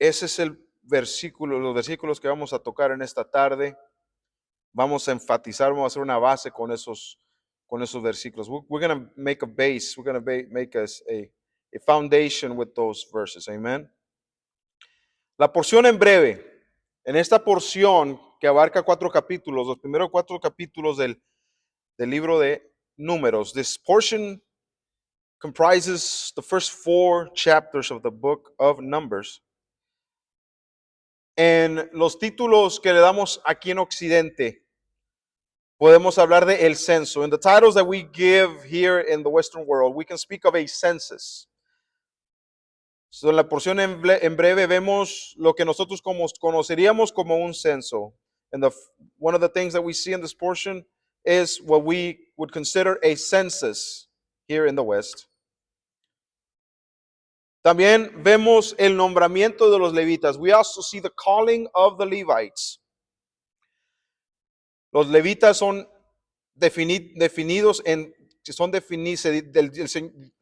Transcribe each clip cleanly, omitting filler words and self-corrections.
ese es el versículo, los versículos que vamos a tocar en esta tarde. Vamos a enfatizar, vamos a hacer una base con esos versículos. We're going to make a base, we're going to make a foundation with those verses. Amen. La porción en breve, en esta porción que abarca 4 capítulos, los primeros 4 capítulos del libro de Números, this portion comprises the first 4 chapters of the book of Numbers. En los títulos que le damos aquí en Occidente, podemos hablar de el censo. In the titles that we give here in the Western world, we can speak of a census. So, en la porción en breve vemos lo que nosotros conoceríamos como un censo. And one of the things that we see in this portion is what we would consider a census here in the West. También vemos el nombramiento de los levitas. We also see the calling of the Levites. Los levitas son definidos el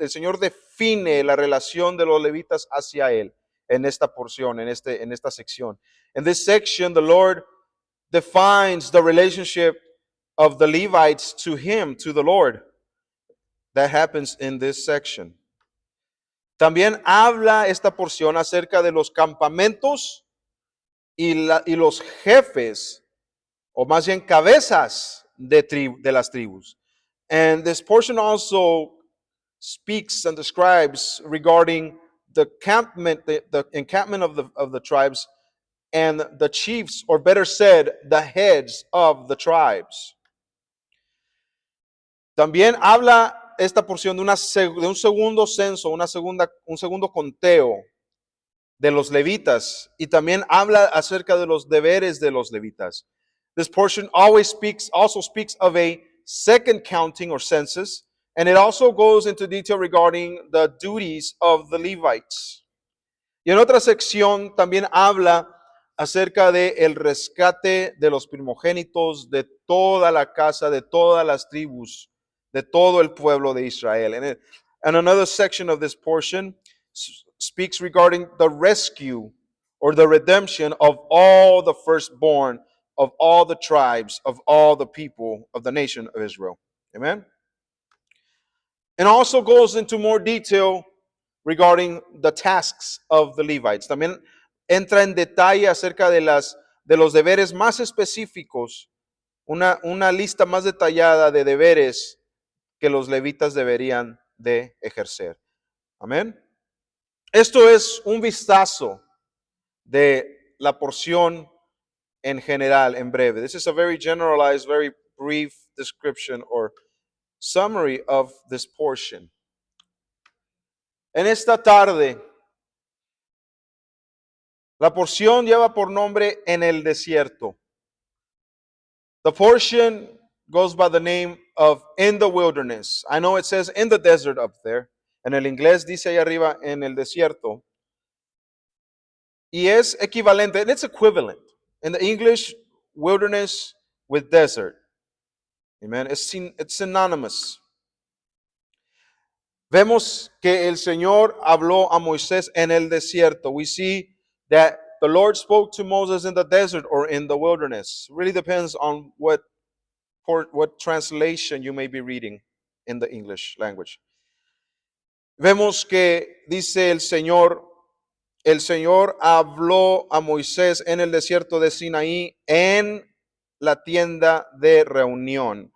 Señor define la relación de los levitas hacia Él en esta porción, en esta sección. In this section, the Lord defines the relationship of the Levites to Him, to the Lord. That happens in this section. También habla esta porción acerca de los campamentos y los jefes, o más bien cabezas de las tribus. And this portion also speaks and describes regarding the encampment of the tribes and the chiefs, or better said, the heads of the tribes. También habla esta porción de un segundo censo, un segundo conteo de los levitas, y también habla acerca de los deberes de los levitas. This portion also speaks of a second counting or census, and it also goes into detail regarding the duties of the Levites. Y en otra sección también habla acerca de el rescate de los primogénitos de toda la casa, de todas las tribus, de todo el pueblo de Israel. And another section of this portion speaks regarding the rescue or the redemption of all the firstborn of all the tribes, of all the people of the nation of Israel. Amen? And also goes into more detail regarding the tasks of the Levites. También entra en detalle acerca de los deberes más específicos, una lista más detallada de deberes que los levitas deberían de ejercer. Amén. Esto es un vistazo de la porción en general, en breve. This is a very generalized, very brief description or summary of this portion. En esta tarde, la porción lleva por nombre En el desierto. The portion goes by the name of In the wilderness. I know it says in the desert up there. En el inglés dice ahí arriba En el desierto. Y es equivalente, and it's equivalent. In the English, wilderness with desert. Amen. It's synonymous. Vemos que el Señor habló a Moisés en el desierto. We see that the Lord spoke to Moses in the desert or in the wilderness. It really depends on what translation you may be reading in the English language. Vemos que dice el Señor habló a Moisés en el desierto de Sinaí en la tienda de reunión.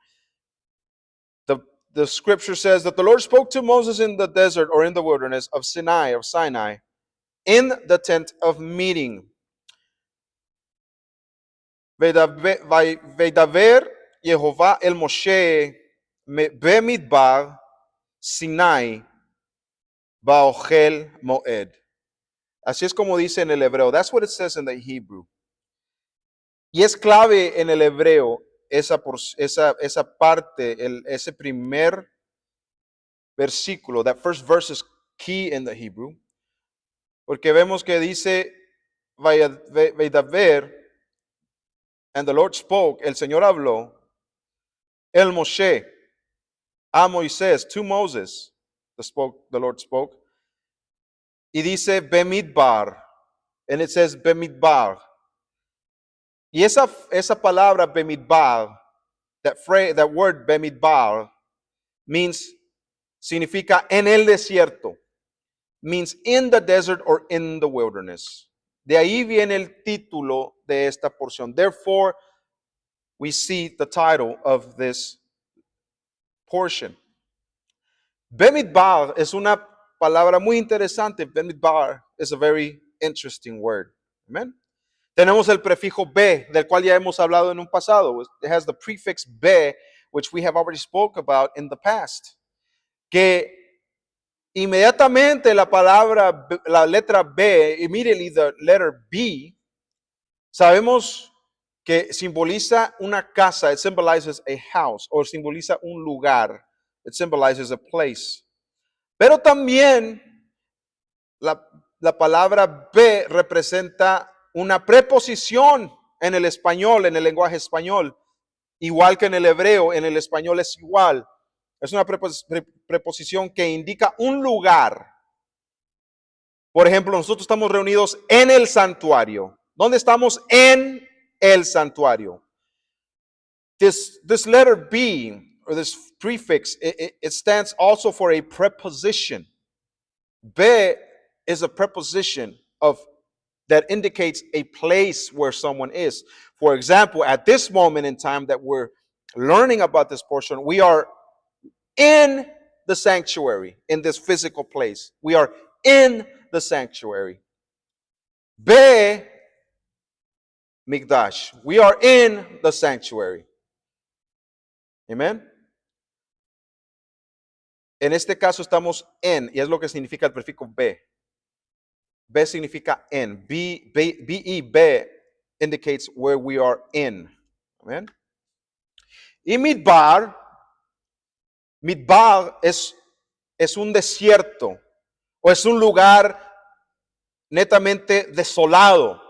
The scripture says that the Lord spoke to Moses in the desert or in the wilderness of Sinai, in the tent of meeting. Vedaver Yehová el Moshe bemidbar Sinai baochel moed. Así es como dice en el hebreo. That's what it says in the Hebrew. Y es clave en el hebreo esa parte, ese primer versículo. That first verse is key in the Hebrew. Porque vemos que dice, Veidaver, and the Lord spoke, el Señor habló, el Moshe, a Moisés, to Moses, the Lord spoke. Y dice, Bemidbar, And it says Bemidbar. Y esa palabra Bemidbar, that word Bemidbar significa en el desierto. Means in the desert or in the wilderness. De ahí viene el título de esta porción. Therefore, we see the title of this portion. Bemidbar es una palabra muy interesante. Bemidbar is a very interesting word. Amen. Tenemos el prefijo be, del cual ya hemos hablado en un pasado. It has the prefix be, which we have already spoke about in the past. Que inmediatamente la letra B, immediately the letter B, sabemos que simboliza una casa. It symbolizes a house, o simboliza un lugar. It symbolizes a place. Pero también la palabra B representa una preposición en el español, en el lenguaje español. Igual que en el hebreo, en el español es igual. Es una preposición que indica un lugar. Por ejemplo, nosotros estamos reunidos en el santuario. ¿Dónde estamos? En el santuario. This letter B, or this prefix, it stands also for a preposition. B is a preposition that indicates a place where someone is. For example, at this moment in time that we're learning about this portion, we are in the sanctuary, in this physical place. We are in the sanctuary. Be Mikdash. We are in the sanctuary. Amen. En este caso estamos en, y es lo que significa el prefijo be. Be significa en. Be indicates where we are in. Amen. Y Midbar es un desierto o es un lugar netamente desolado,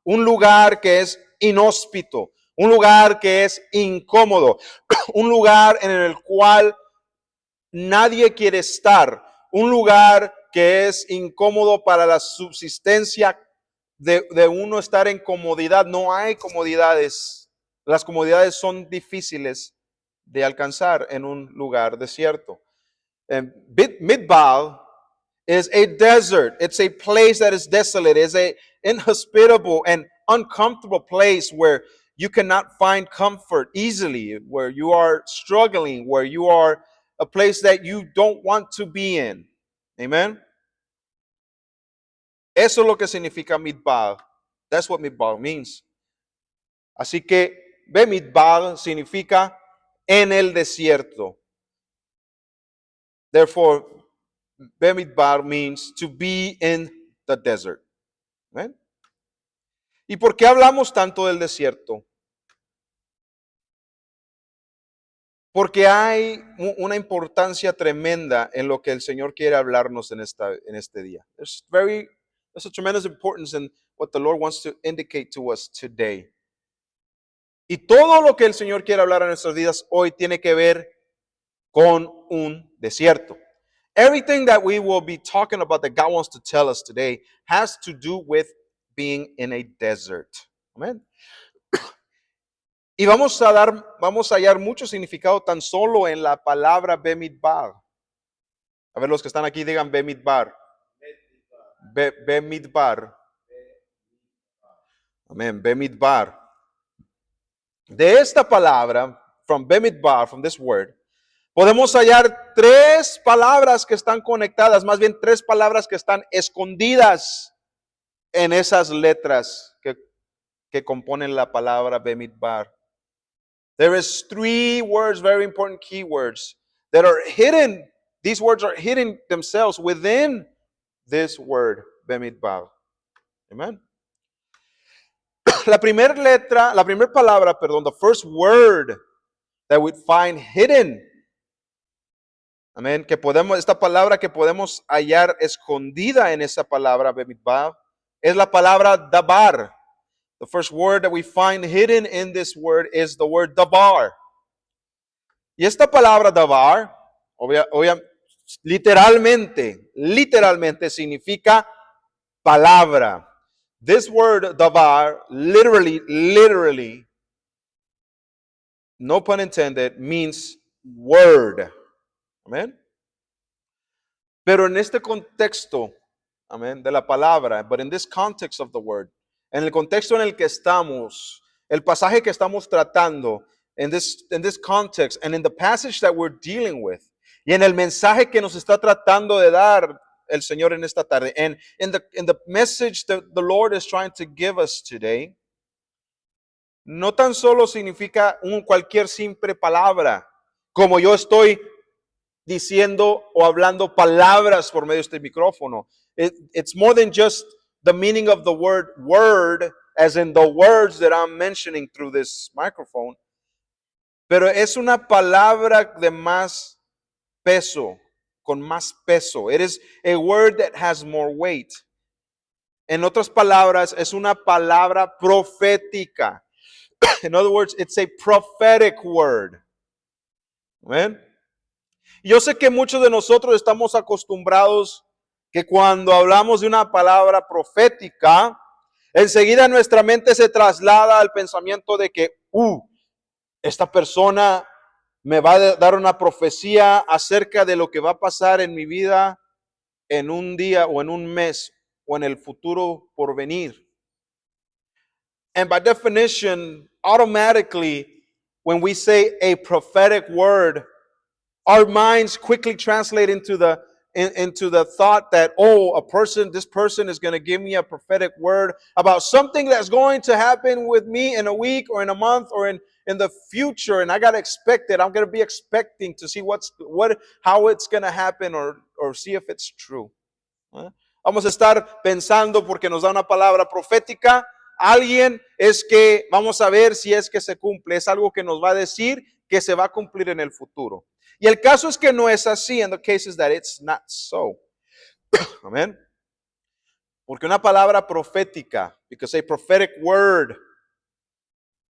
un lugar que es inhóspito, un lugar que es incómodo, un lugar en el cual nadie quiere estar, un lugar que es incómodo para la subsistencia de uno estar en comodidad. No hay comodidades, las comodidades son difíciles de alcanzar en un lugar desierto. Midbar is a desert. It's a place that is desolate. It's a inhospitable and uncomfortable place where you cannot find comfort easily, where you are struggling, where you are a place that you don't want to be in. Amen. Eso es lo que significa Midbar. That's what Midbar means. Así que Midbar significa en el desierto. Therefore, Bemidbar means to be in the desert. ¿Ven? ¿Y por qué hablamos tanto del desierto? Porque hay una importancia tremenda en lo que el Señor quiere hablarnos en este día. There's a tremendous importance in what the Lord wants to indicate to us today. Y todo lo que el Señor quiere hablar en nuestros días hoy tiene que ver con un desierto. Everything that we will be talking about that God wants to tell us today has to do with being in a desert. Amen. Y vamos a hallar mucho significado tan solo en la palabra Bemidbar. A ver, los que están aquí digan Bemidbar. Bemidbar. Amén, Bemidbar. De esta palabra, from Bemidbar, from this word, podemos hallar tres palabras que están conectadas, más bien tres palabras que están escondidas en esas letras que componen la palabra Bemidbar. There is three words, very important keywords, that are hidden. These words are hidden themselves within this word, Bemidbar. Amen. La primera palabra, the first word that we find hidden. Amén. Esta palabra que podemos hallar escondida en esa palabra, Bemidbar, es la palabra dabar. The first word that we find hidden in this word is the word dabar. Y esta palabra dabar, literalmente significa palabra. This word davar literally, no pun intended, means word. Amén. Pero en este contexto, amén, de la palabra, but in this context of the word, en el contexto en el que estamos, el pasaje que estamos tratando, in this context, and in the passage that we're dealing with, y en el mensaje que nos está tratando de dar el Señor en esta tarde, and in the message that the Lord is trying to give us today, no tan solo significa cualquier simple palabra, como yo estoy diciendo o hablando palabras por medio de este micrófono. It's more than just the meaning of the word, as in the words that I'm mentioning through this microphone. Pero es una palabra de más peso, con más peso. It is a word that has more weight. En otras palabras, es una palabra profética. In other words, it's a prophetic word. Amen. Yo sé que muchos de nosotros estamos acostumbrados que cuando hablamos de una palabra profética, enseguida nuestra mente se traslada al pensamiento de que, esta persona me va a dar una profecía acerca de lo que va a pasar en mi vida en un día o en un mes o en el futuro por venir. And by definition, automatically, when we say a prophetic word, our minds quickly translate into the thought that, this person is going to give me a prophetic word about something that's going to happen with me in a week or in a month or in the future, and I got to expect it. I'm going to be expecting to see how it's going to happen or see if it's true. Vamos a estar pensando porque nos da una palabra profética. Alguien es que vamos a ver si es que se cumple. Es algo que nos va a decir que se va a cumplir en el futuro. Y el caso es que no es así. And the case is that it's not so. Amén. Porque una palabra profética, because a prophetic word,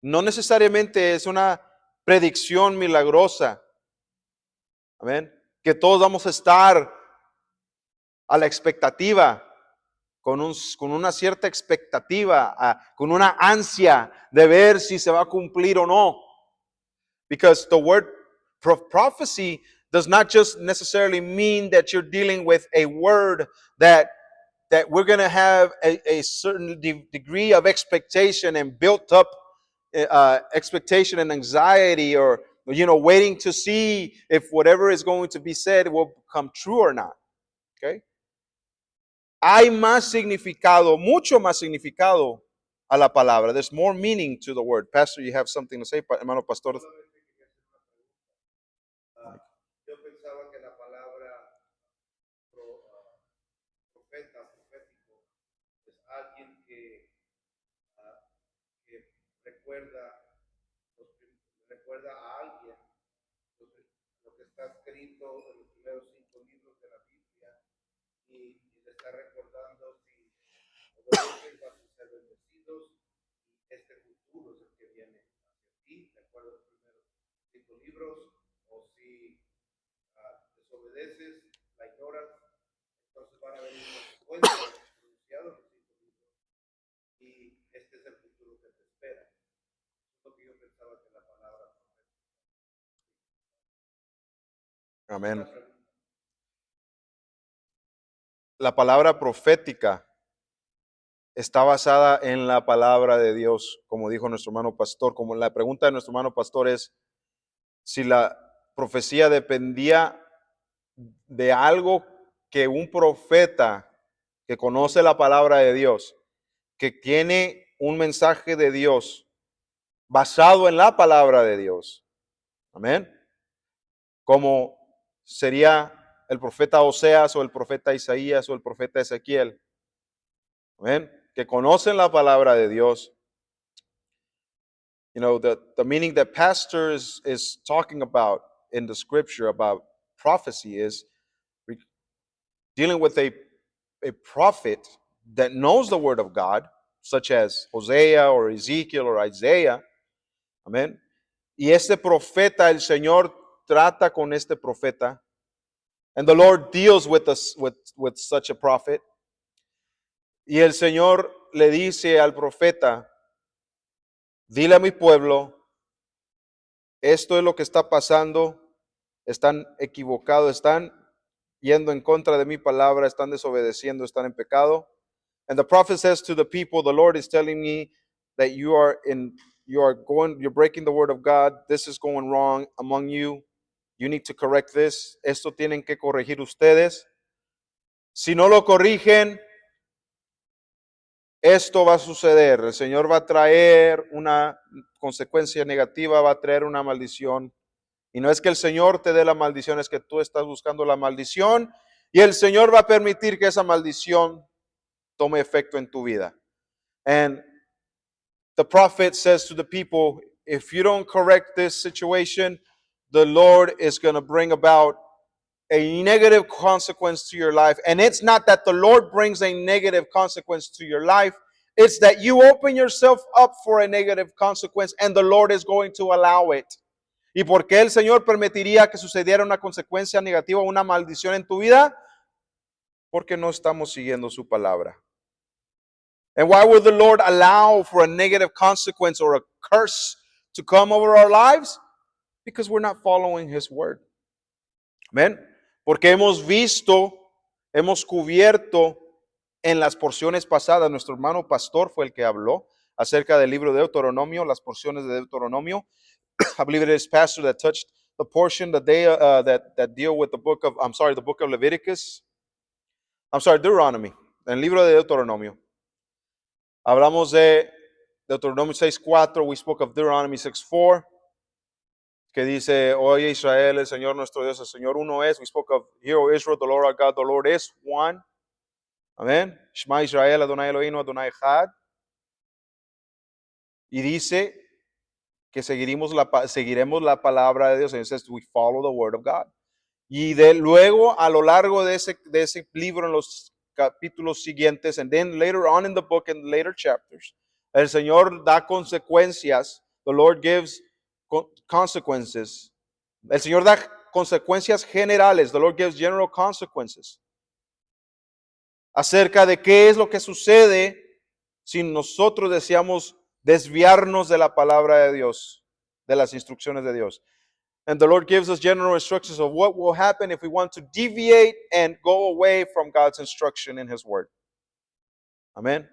no necesariamente es una predicción milagrosa. Amén. Que todos vamos a estar a la expectativa, con una cierta expectativa, con una ansia de ver si se va a cumplir o no. Because the word prophecy does not just necessarily mean that you're dealing with a word that we're going to have a certain degree of expectation and built up expectation and anxiety, or waiting to see if whatever is going to be said will come true or not. Okay? Hay más significado, mucho más significado a la palabra. There's more meaning to the word. Pastor, you have something to say, hermano pastor? Yo pensaba que la palabra profético, es alguien que recuerda a alguien lo que está escrito en los primeros 5 libros de la Biblia, y le está recordando si obedecen vas a ser bendecidos, y este futuro es el que viene hacia ti, de acuerdo a los primeros 5 libros, o si desobedeces, la ignoras, entonces van a venir consecuencias pronunciadas en los 5 libros, y este es el futuro que te espera. Es lo que yo pensaba que la palabra profética. Amén. La palabra profética está basada en la palabra de Dios, como dijo nuestro hermano pastor. Como la pregunta de nuestro hermano pastor es si la profecía dependía de algo que un profeta que conoce la palabra de Dios, que tiene un mensaje de Dios basado en la palabra de Dios. Amén. Como sería el profeta Oseas o el profeta Isaías o el profeta Ezequiel. Amén. Que conocen la palabra de Dios. The meaning that pastor is talking about in the scripture about prophecy is dealing with a prophet that knows the word of God, such as Hosea or Ezekiel or Isaiah. Amén. Y este profeta, el Señor trata con este profeta. And the Lord deals with us with such a prophet. Y el Señor le dice al profeta, dile a mi pueblo, esto es lo que está pasando, están equivocados, están yendo en contra de mi palabra, están desobedeciendo, están en pecado. And the prophet says to the people, the Lord is telling me that you're breaking the word of God. This is going wrong among you. You need to correct this. Esto tienen que corregir ustedes. Si no lo corrigen, esto va a suceder. El Señor va a traer una consecuencia negativa, va a traer una maldición. Y no es que el Señor te dé la maldición, es que tú estás buscando la maldición y el Señor va a permitir que esa maldición tome efecto en tu vida. And the prophet says to the people, if you don't correct this situation, the Lord is going to bring about a negative consequence to your life. And it's not that the Lord brings a negative consequence to your life. It's that you open yourself up for a negative consequence and the Lord is going to allow it. ¿Y por qué el Señor permitiría que sucediera una consecuencia negativa, una maldición en tu vida? Porque no estamos siguiendo su palabra. And why would the Lord allow for a negative consequence or a curse to come over our lives? Because we're not following His word. Amen. Porque hemos visto, hemos cubierto en las porciones pasadas, nuestro hermano pastor fue el que habló acerca del libro de Deuteronomio, las porciones de Deuteronomio. I believe it is pastor that touched the portion that they that deal with the book of Leviticus. Deuteronomy, en el libro de Deuteronomio. Hablamos de Deuteronomio 6:4, we spoke of Deuteronomy 6:4, que dice, oye Israel, el Señor nuestro Dios, el Señor uno es. We spoke of, hear, O Israel, the Lord our God, the Lord is one. Amén. Shema Israel, Adonai Eloheinu, Adonai Echad. Y dice que seguiremos la palabra de Dios. And it says we follow the word of God. Y luego a lo largo de ese libro en los capítulos siguientes, and then later on in the book and later chapters, el Señor da consecuencias. The Lord gives consequences. El Señor da consecuencias generales. The Lord gives general consequences. Acerca de qué es lo que sucede si nosotros deseamos desviarnos de la palabra de Dios, de las instrucciones de Dios. And the Lord gives us general instructions of what will happen if we want to deviate and go away from God's instruction in His Word. Amén.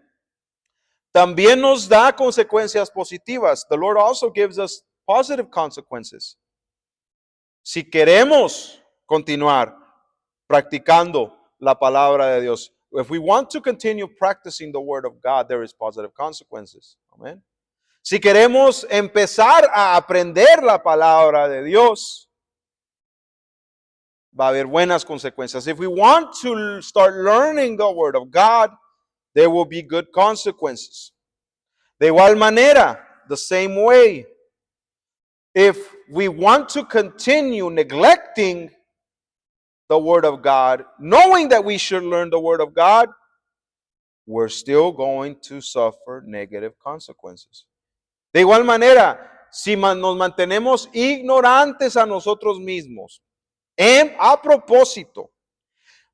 También nos da consecuencias positivas. The Lord also gives us positive consequences. Si queremos continuar practicando la palabra de Dios, if we want to continue practicing the Word of God, there is positive consequences. Amén. Si queremos empezar a aprender la palabra de Dios, va a haber buenas consecuencias. If we want to start learning the Word of God, there will be good consequences. De igual manera, the same way, if we want to continue neglecting the Word of God, knowing that we should learn the Word of God, we're still going to suffer negative consequences. De igual manera, si nos mantenemos ignorantes a nosotros mismos, a propósito,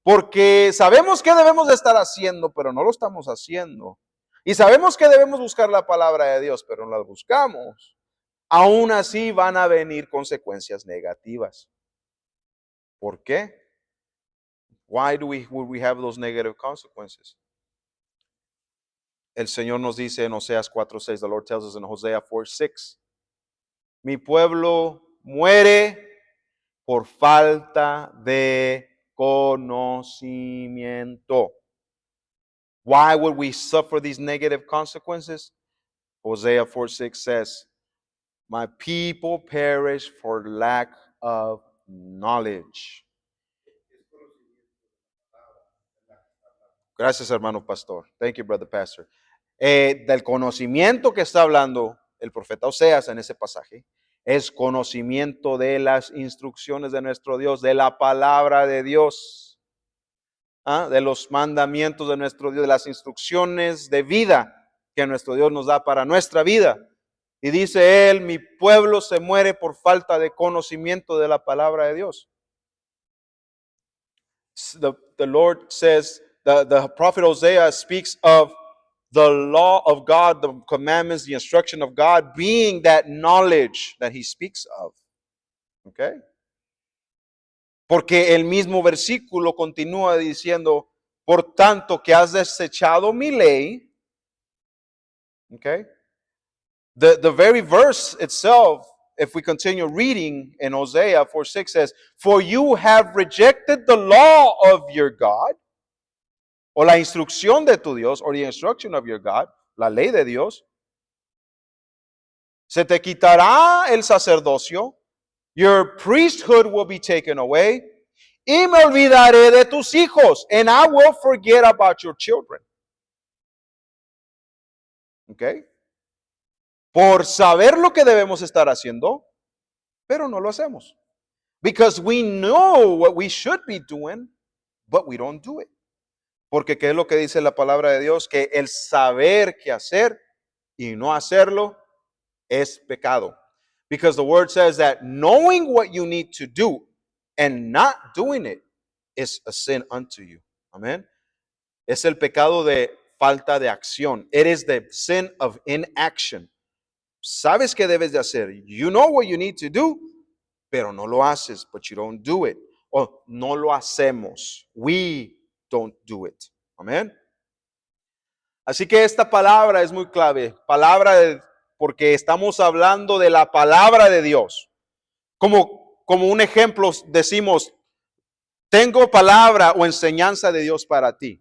porque sabemos que debemos de estar haciendo, pero no lo estamos haciendo, y sabemos que debemos buscar la palabra de Dios, pero no la buscamos, aún así van a venir consecuencias negativas. ¿Por qué? Why would we have those negative consequences? El Señor nos dice en Oseas 4:6, the Lord tells us in Hosea 4:6, mi pueblo muere por falta de conocimiento. Why would we suffer these negative consequences? Hosea 4:6 says, my people perish for lack of knowledge. Gracias, hermano pastor. Thank you, brother pastor. Del conocimiento que está hablando el profeta Oseas en ese pasaje, es conocimiento de las instrucciones de nuestro Dios, de la palabra de Dios, de los mandamientos de nuestro Dios, de las instrucciones de vida que nuestro Dios nos da para nuestra vida. Y dice él, mi pueblo se muere por falta de conocimiento de la palabra de Dios. The Lord says, the prophet Hosea speaks of the law of God, the commandments, the instruction of God being that knowledge that he speaks of. Okay? Porque el mismo versículo continúa diciendo, por tanto que has desechado mi ley. Okay? The very verse itself, if we continue reading in Hosea 4:6 says, for you have rejected the law of your God, o la instrucción de tu Dios, or the instruction of your God, la ley de Dios. Se te quitará el sacerdocio, your priesthood will be taken away, y me olvidaré de tus hijos, and I will forget about your children. Okay? Por saber lo que debemos estar haciendo, pero no lo hacemos. Because we know what we should be doing, but we don't do it. Porque ¿qué es lo que dice la palabra de Dios? Que el saber qué hacer y no hacerlo es pecado. Because the word says that knowing what you need to do and not doing it is a sin unto you. Amen. Es el pecado de falta de acción. It is the sin of inaction. Sabes qué debes de hacer. You know what you need to do, pero no lo haces, but you don't do it. O no lo hacemos. We don't do it. Amén. Así que esta palabra es muy clave. Porque estamos hablando de la palabra de Dios. Como un ejemplo decimos, tengo palabra o enseñanza de Dios para ti.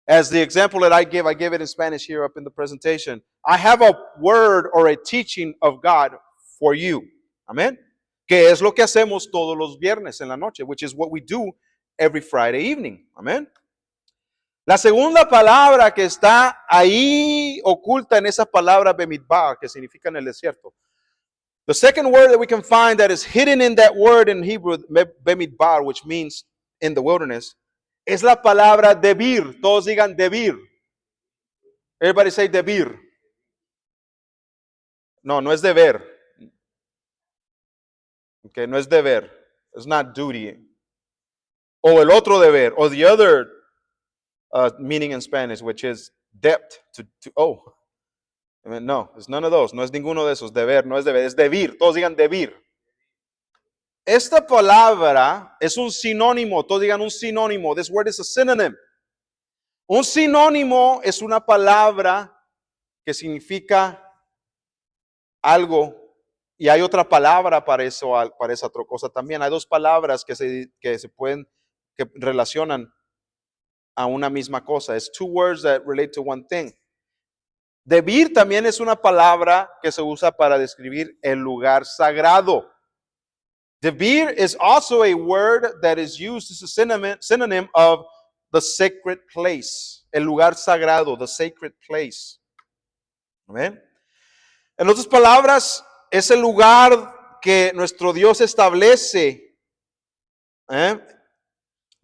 As the example that I give it in Spanish here up in the presentation. I have a word or a teaching of God for you. Amen. Que es lo que hacemos todos los viernes en la noche, which is what we do every Friday evening. Amen. La segunda palabra que está ahí oculta en esa palabra Bemidbar, que significa en el desierto. The second word that we can find that is hidden in that word in Hebrew, Bemidbar, which means in the wilderness, es la palabra debir. Todos digan debir. Everybody say debir. No es deber. Okay, no es deber. It's not duty. O el otro deber. O the other meaning in Spanish, which is debt. No, it's none of those. No es ninguno de esos. Deber, no es deber. Es debir. Todos digan debir. Esta palabra es un sinónimo. Todos digan un sinónimo. This word is a synonym. Un sinónimo es una palabra que significa algo y hay otra palabra para eso, para esa otra cosa también. Hay dos palabras que que relacionan a una misma cosa. It's two words that relate to one thing. Debir también es una palabra que se usa para describir el lugar sagrado. Debir is also a word that is used as a synonym of the sacred place. El lugar sagrado, the sacred place. Amén. En otras palabras, es el lugar que nuestro Dios establece,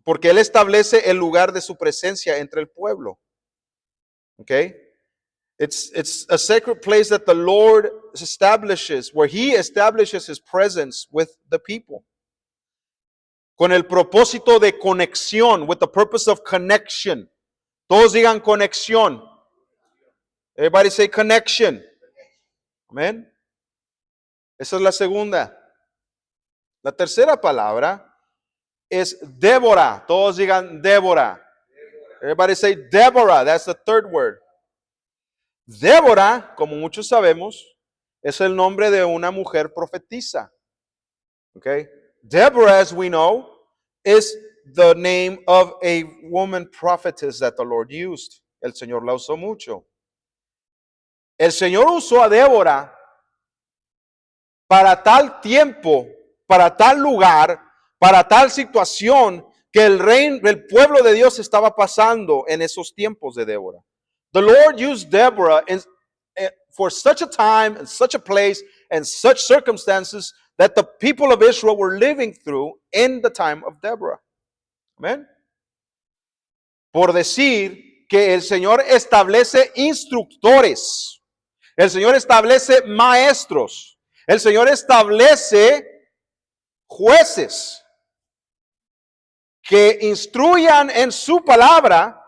porque Él establece el lugar de su presencia entre el pueblo. Okay? It's a sacred place that the Lord establishes, where He establishes His presence with the people. Con el propósito de conexión, with the purpose of connection. Todos digan conexión. Everybody say connection. Amén. Esa es la segunda. La tercera palabra es Débora. Todos digan Débora. Everybody say Deborah. That's the third word. Débora, como muchos sabemos, es el nombre de una mujer profetisa. Okay? Deborah, as we know, is the name of a woman prophetess that the Lord used. El Señor la usó mucho. El Señor usó a Débora para tal tiempo, para tal lugar, para tal situación que el pueblo de Dios estaba pasando en esos tiempos de Débora. The Lord used Deborah for such a time and such a place and such circumstances that the people of Israel were living through in the time of Deborah. Amen. Por decir que el Señor establece instructores, el Señor establece maestros, el Señor establece jueces que instruyan en su palabra,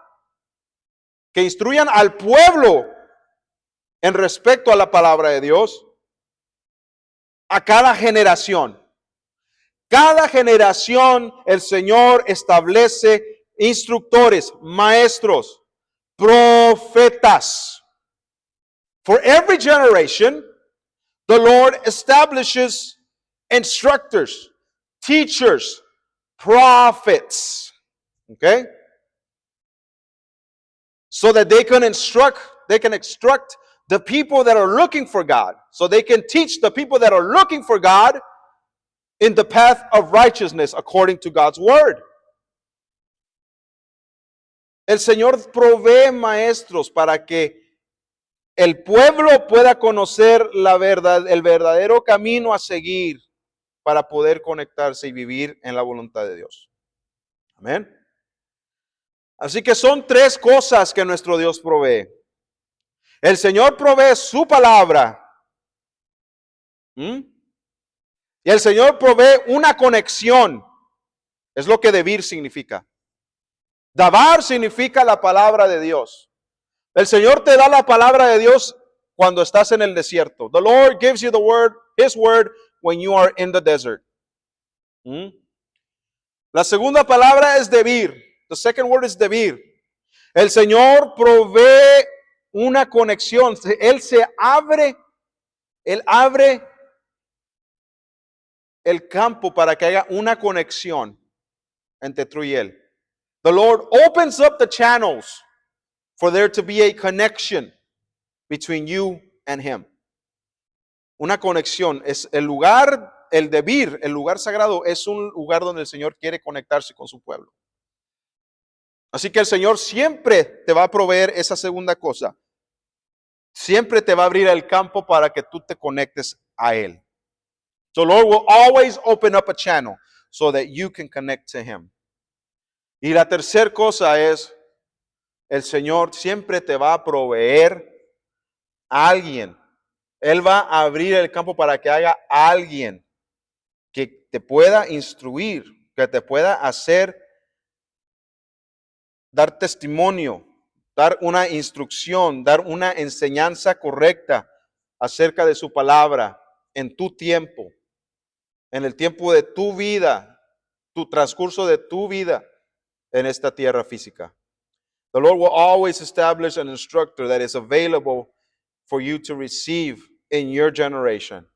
que instruyan al pueblo en respecto a la palabra de Dios a cada generación. Cada generación el Señor establece instructores, maestros, profetas. For every generation, the Lord establishes instructors, teachers, prophets. Okay? So that they can instruct the people that are looking for God. So they can teach the people that are looking for God in the path of righteousness according to God's word. El Señor provee maestros para que el pueblo pueda conocer la verdad, el verdadero camino a seguir para poder conectarse y vivir en la voluntad de Dios. Amén. Así que son tres cosas que nuestro Dios provee. El Señor provee su palabra. Y el Señor provee una conexión. Es lo que debir significa. Dabar significa la palabra de Dios. El Señor te da la palabra de Dios cuando estás en el desierto. The Lord gives you the word, His word, when you are in the desert. La segunda palabra es debir. The second word is debir. El Señor provee una conexión. Él abre el campo para que haya una conexión entre tú y Él. The Lord opens up the channels for there to be a connection between you and Him. Una conexión es el lugar, el debir, el lugar sagrado es un lugar donde el Señor quiere conectarse con su pueblo. Así que el Señor siempre te va a proveer esa segunda cosa. Siempre te va a abrir el campo para que tú te conectes a Él. So Lord will always open up a channel so that you can connect to Him. Y la tercera cosa es, el Señor siempre te va a proveer a alguien. Él va a abrir el campo para que haya alguien que te pueda instruir, que te pueda hacer, dar testimonio, dar una instrucción, dar una enseñanza correcta acerca de su palabra en tu tiempo, en el tiempo de tu vida, tu transcurso de tu vida en esta tierra física. The Lord will always establish an instructor that is available for you to receive in your generation.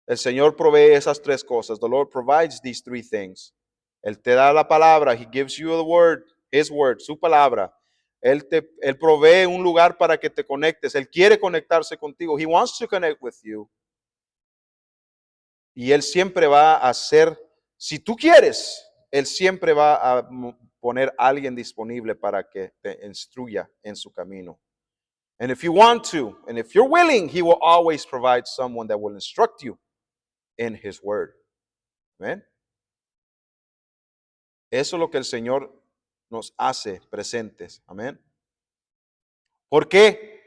El Señor provee esas tres cosas. The Lord provides these three things. Él te da la palabra. He gives you the word, His word, su palabra. Él provee un lugar para que te conectes. Él quiere conectarse contigo. He wants to connect with you. Y Él siempre va a hacer, si tú quieres, Él siempre va a poner a alguien disponible para que te instruya en su camino. And if you want to, and if you're willing, He will always provide someone that will instruct you in His word. Amen. Eso es lo que el Señor nos hace presentes. Amén. ¿Por qué?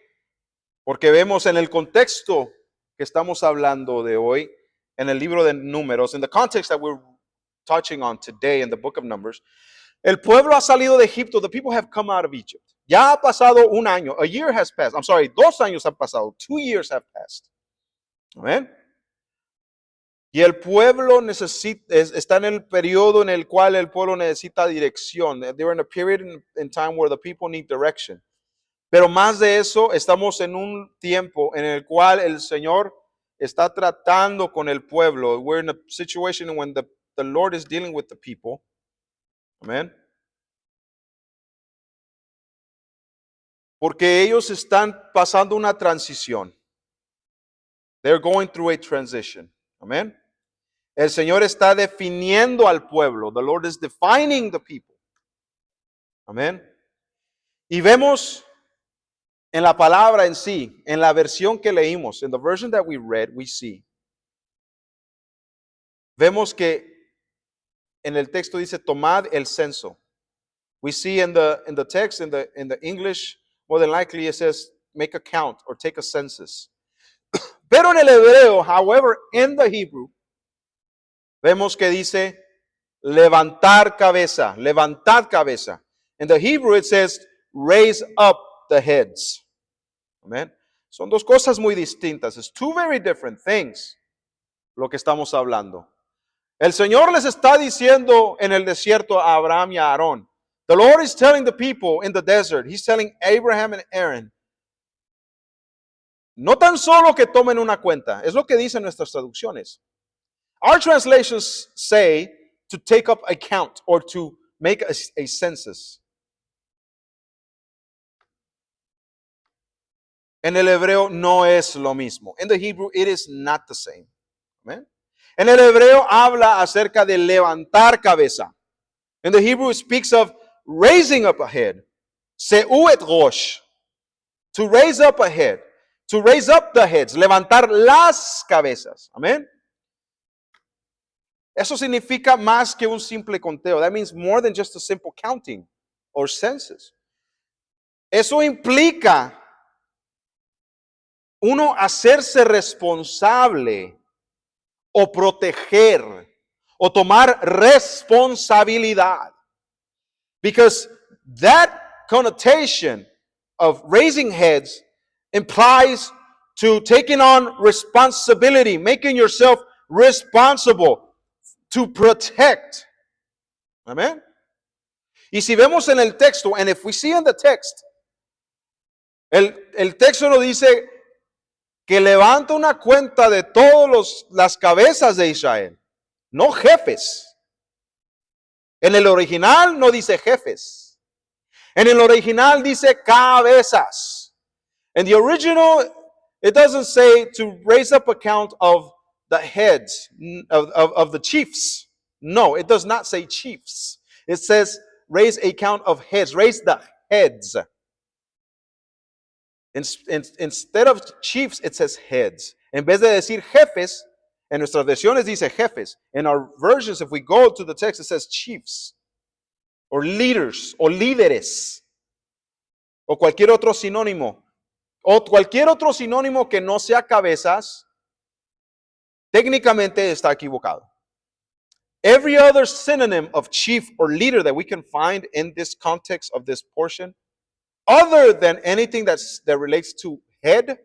Porque vemos en el contexto que estamos hablando de hoy, en el libro de Números, in the context that we're touching on today in the book of Numbers, el pueblo ha salido de Egipto. The people have come out of Egypt. Ya ha pasado un año. A year has passed. 2 años han pasado. 2 years have passed. Amén. Y el pueblo está en el periodo en el cual el pueblo necesita dirección. They're in a period in time where the people need direction. Pero más de eso, estamos en un tiempo en el cual el Señor está tratando con el pueblo. We're in a situation when the Lord is dealing with the people. Amén. Porque ellos están pasando una transición. They're going through a transition. Amén. El Señor está definiendo al pueblo. The Lord is defining the people. Amén. Y vemos en la palabra en sí, en la versión que leímos, in the version that we read, we see. Vemos que en el texto dice, tomad el censo. We see in the text, in the English, more than likely it says, make a count or take a census. Pero en el hebreo, however, in the Hebrew, vemos que dice, levantar cabeza, levantad cabeza. In the Hebrew it says, raise up the heads. Amen. Son dos cosas muy distintas. It's two very different things lo que estamos hablando. El Señor les está diciendo en el desierto a Abraham y a Aarón. The Lord is telling the people in the desert, He's telling Abraham and Aaron, no tan solo que tomen una cuenta, es lo que dicen nuestras traducciones. Our translations say to take up a count or to make a census. En el hebreo no es lo mismo. In the Hebrew, it is not the same. Amen. En el hebreo habla acerca de levantar cabeza. In the Hebrew, it speaks of raising up a head. Se'u et rosh. To raise up a head. To raise up the heads. Levantar las cabezas. Amén. Eso significa más que un simple conteo. That means more than just a simple counting or census. Eso implica uno hacerse responsable o proteger o tomar responsabilidad. Because that connotation of raising heads implies to taking on responsibility, making yourself responsible to protect. Amen. Y si vemos en el texto, and if we see in the text, el texto nos dice que levanta una cuenta de todas las cabezas de Israel, no jefes. En el original no dice jefes. En el original dice cabezas. In the original, it doesn't say to raise up a count of the heads, of the chiefs. No, it does not say chiefs. It says raise a count of heads. Raise the heads. Instead of chiefs, it says heads. En vez de decir jefes, en nuestras versiones dice jefes. In our versions, if we go to the text, it says chiefs, or leaders, o líderes, o cualquier otro sinónimo. O cualquier otro sinónimo que no sea cabezas, técnicamente está equivocado. Every other synonym of chief or leader that we can find in this context of this portion, other than anything that relates to head,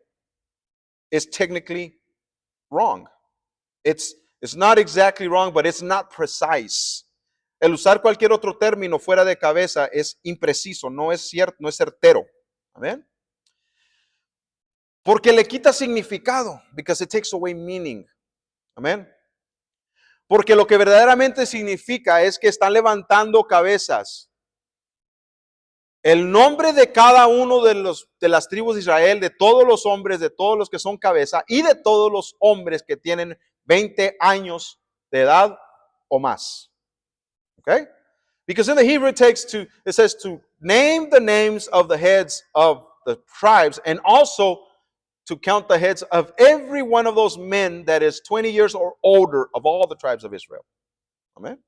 is technically wrong. It's not exactly wrong, but it's not precise. El usar cualquier otro término fuera de cabeza es impreciso, no es cierto, no es certero. Amén. Porque le quita significado, because it takes away meaning. Amén. Porque lo que verdaderamente significa es que están levantando cabezas. El nombre de cada uno de las tribus de Israel, de todos los hombres, de todos los que son cabeza y de todos los hombres que tienen 20 años de edad o más. Okay? Because in the Hebrew it says to name the names of the heads of the tribes and also to count the heads of every one of those men that is 20 years or older of all the tribes of Israel. Amen.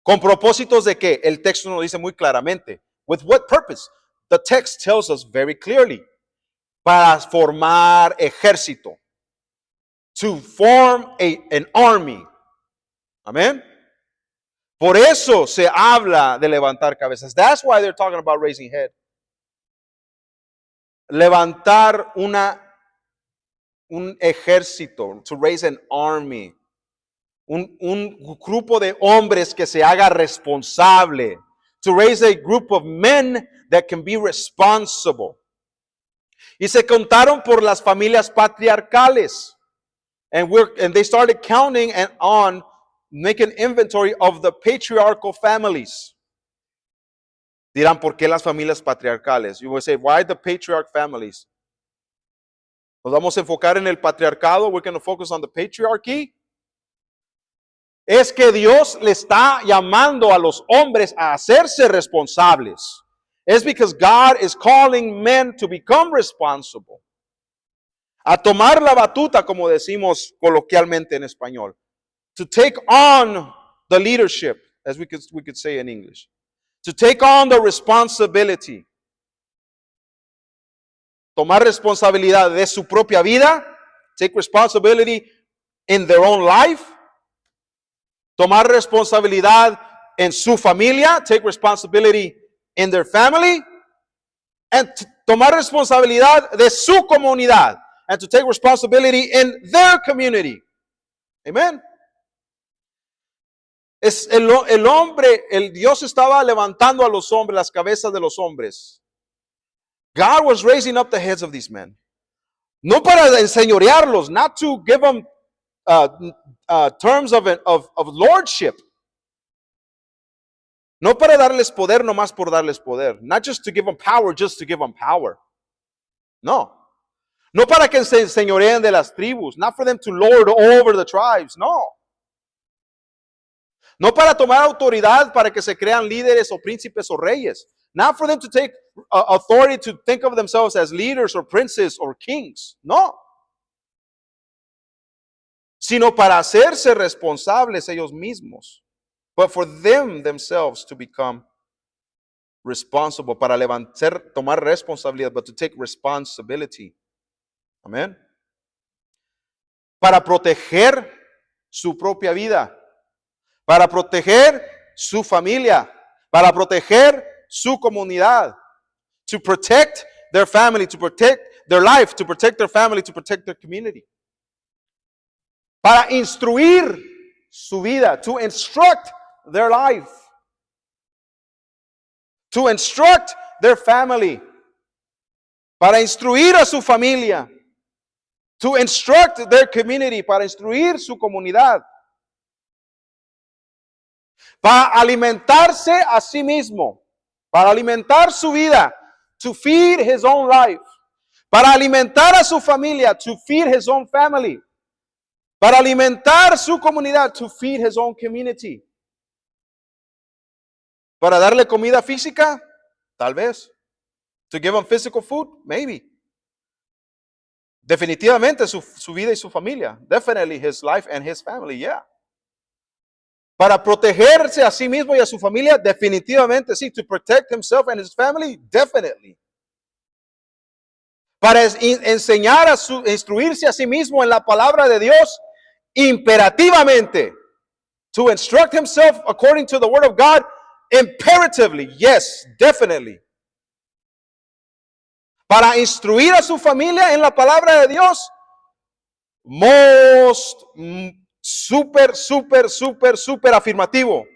¿Con propósitos de qué? El texto nos dice muy claramente. With what purpose? The text tells us very clearly. Para formar ejército. To form an army. Amén. Por eso se habla de levantar cabezas. That's why they're talking about raising head. Levantar un ejército. To raise an army. Un grupo de hombres que se haga responsable. To raise a group of men that can be responsible. Y se contaron por las familias patriarcales. And they started counting and on making inventory of the patriarchal families. Dirán, ¿por qué las familias patriarcales? You will say, why the patriarch families? Nos vamos a enfocar en el patriarcado. We're going to focus on the patriarchy. Es que Dios le está llamando a los hombres a hacerse responsables. It's because God is calling men to become responsible. A tomar la batuta, como decimos coloquialmente en español. To take on the leadership, as we could say in English. To take on the responsibility. Tomar responsabilidad de su propia vida. Take responsibility in their own life. Tomar responsabilidad en su familia. Take responsibility in their family, and tomar responsabilidad de su comunidad, and to take responsibility in their community. Amen. Es el hombre, el Dios estaba levantando a los hombres, las cabezas de los hombres. God was raising up the heads of these men. No para enseñorearlos, not to give them terms of lordship. No para darles poder nomás por darles poder. Not just to give them power, just to give them power. No. No para que se enseñoreen de las tribus. Not for them to lord over the tribes. No. No para tomar autoridad para que se crean líderes o príncipes o reyes. Not for them to take authority to think of themselves as leaders or princes or kings. No. Sino para hacerse responsables ellos mismos. But for themselves to become responsible. Para tomar responsabilidad, but to take responsibility. Amén. Para proteger su propia vida. Para proteger su familia. Para proteger su comunidad. To protect their family, to protect their life, to protect their family, to protect their community. Para instruir su vida, to instruct their life. To instruct their family. Para instruir a su familia. To instruct their community. Para instruir su comunidad. Para alimentarse a sí mismo. Para alimentar su vida. To feed his own life. Para alimentar a su familia. To feed his own family. Para alimentar su comunidad. To feed his own community. Para darle comida física. Tal vez. To give him physical food. Maybe. Definitivamente su vida y su familia. Definitely his life and his family. Yeah. Para protegerse a sí mismo y a su familia, definitivamente sí. To protect himself and his family, definitely. Para enseñar instruirse a sí mismo en la palabra de Dios, imperativamente. To instruct himself according to the word of God, imperatively. Yes, definitely. Para instruir a su familia en la palabra de Dios, súper afirmativo.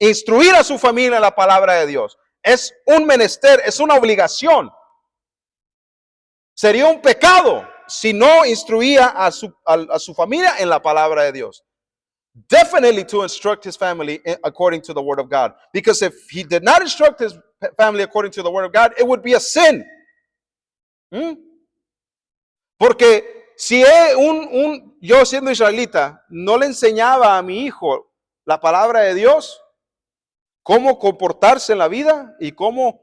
Instruir a su familia en la palabra de Dios. Es un menester, es una obligación. Sería un pecado si no instruía a su familia en la palabra de Dios. Definitely to instruct his family according to the word of God. Because if he did not instruct his family according to the word of God, it would be a sin. Porque si yo siendo israelita no le enseñaba a mi hijo la palabra de Dios, cómo comportarse en la vida y cómo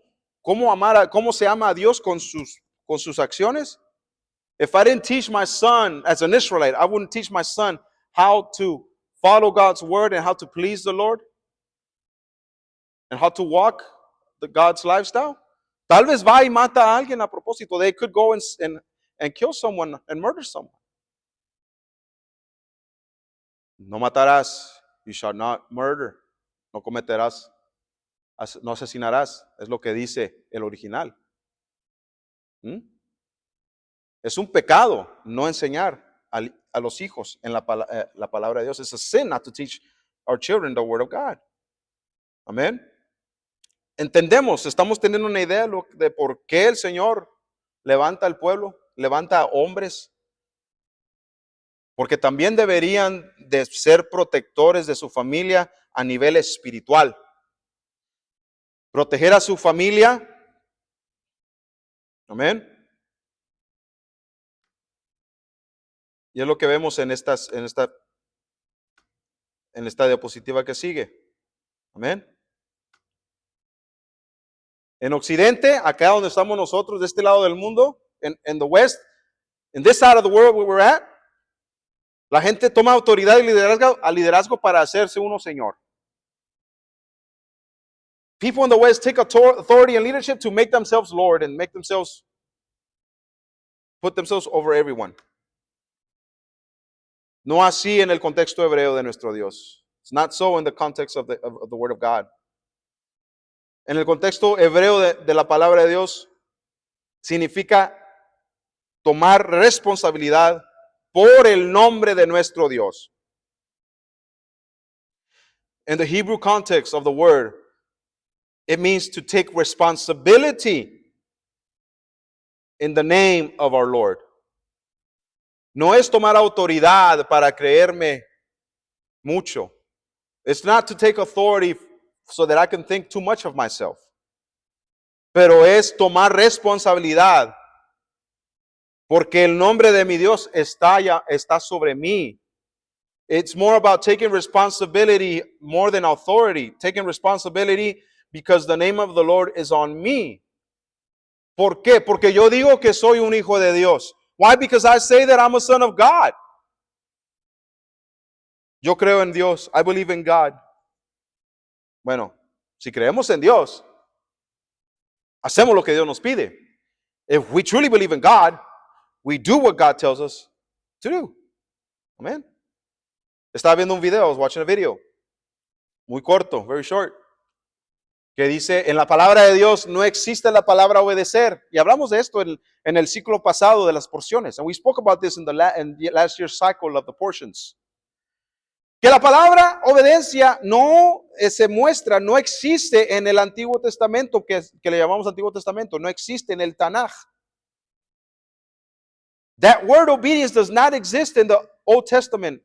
se ama a Dios con sus acciones. If I didn't teach my son as an Israelite, I wouldn't teach my son how to follow God's word and how to please the Lord and how to walk God's lifestyle. Tal vez va y mata a alguien a propósito. They could go and kill someone and murder someone. No matarás. You shall not murder. No cometerás. No asesinarás. Es lo que dice el original. Es un pecado no enseñar a los hijos en la palabra de Dios. It's a sin not to teach our children the word of God. Amén. Entendemos, estamos teniendo una idea de por qué el Señor levanta al pueblo, levanta a hombres, porque también deberían de ser protectores de su familia a nivel espiritual. Proteger a su familia. Amén. Y es lo que vemos en esta diapositiva que sigue. Amén. En Occidente, acá donde estamos nosotros, de este lado del mundo, en the West, in this side of the world where we're at, la gente toma autoridad y liderazgo para hacerse uno señor. People in the West take authority and leadership to make themselves Lord and put themselves over everyone. No así en el contexto hebreo de nuestro Dios. It's not so in the context of the word of God. en el contexto hebreo de la palabra de Dios, significa tomar responsabilidad por el nombre de nuestro Dios. In the Hebrew context of the word, it means to take responsibility in the name of our Lord. No es tomar autoridad para creerme mucho. It's not to take authority so that I can think too much of myself. Pero es tomar responsabilidad porque el nombre de mi Dios está sobre mí. It's more about taking responsibility more than authority. Taking responsibility because the name of the Lord is on me. ¿Por qué? Porque yo digo que soy un hijo de Dios. Why? Because I say that I'm a son of God. Yo creo en Dios. I believe in God. Bueno, si creemos en Dios, hacemos lo que Dios nos pide. If we truly believe in God, we do what God tells us to do. Amen. Estaba viendo un video, I was watching a video. Muy corto, very short. Que dice, en la palabra de Dios no existe la palabra obedecer. Y hablamos de esto en el ciclo pasado de las porciones. And we spoke about this in the last year's cycle of the portions. Que la palabra obediencia no se muestra, no existe en el Antiguo Testamento, que le llamamos Antiguo Testamento, no existe en el Tanaj. That word obedience does not exist in the Old Testament,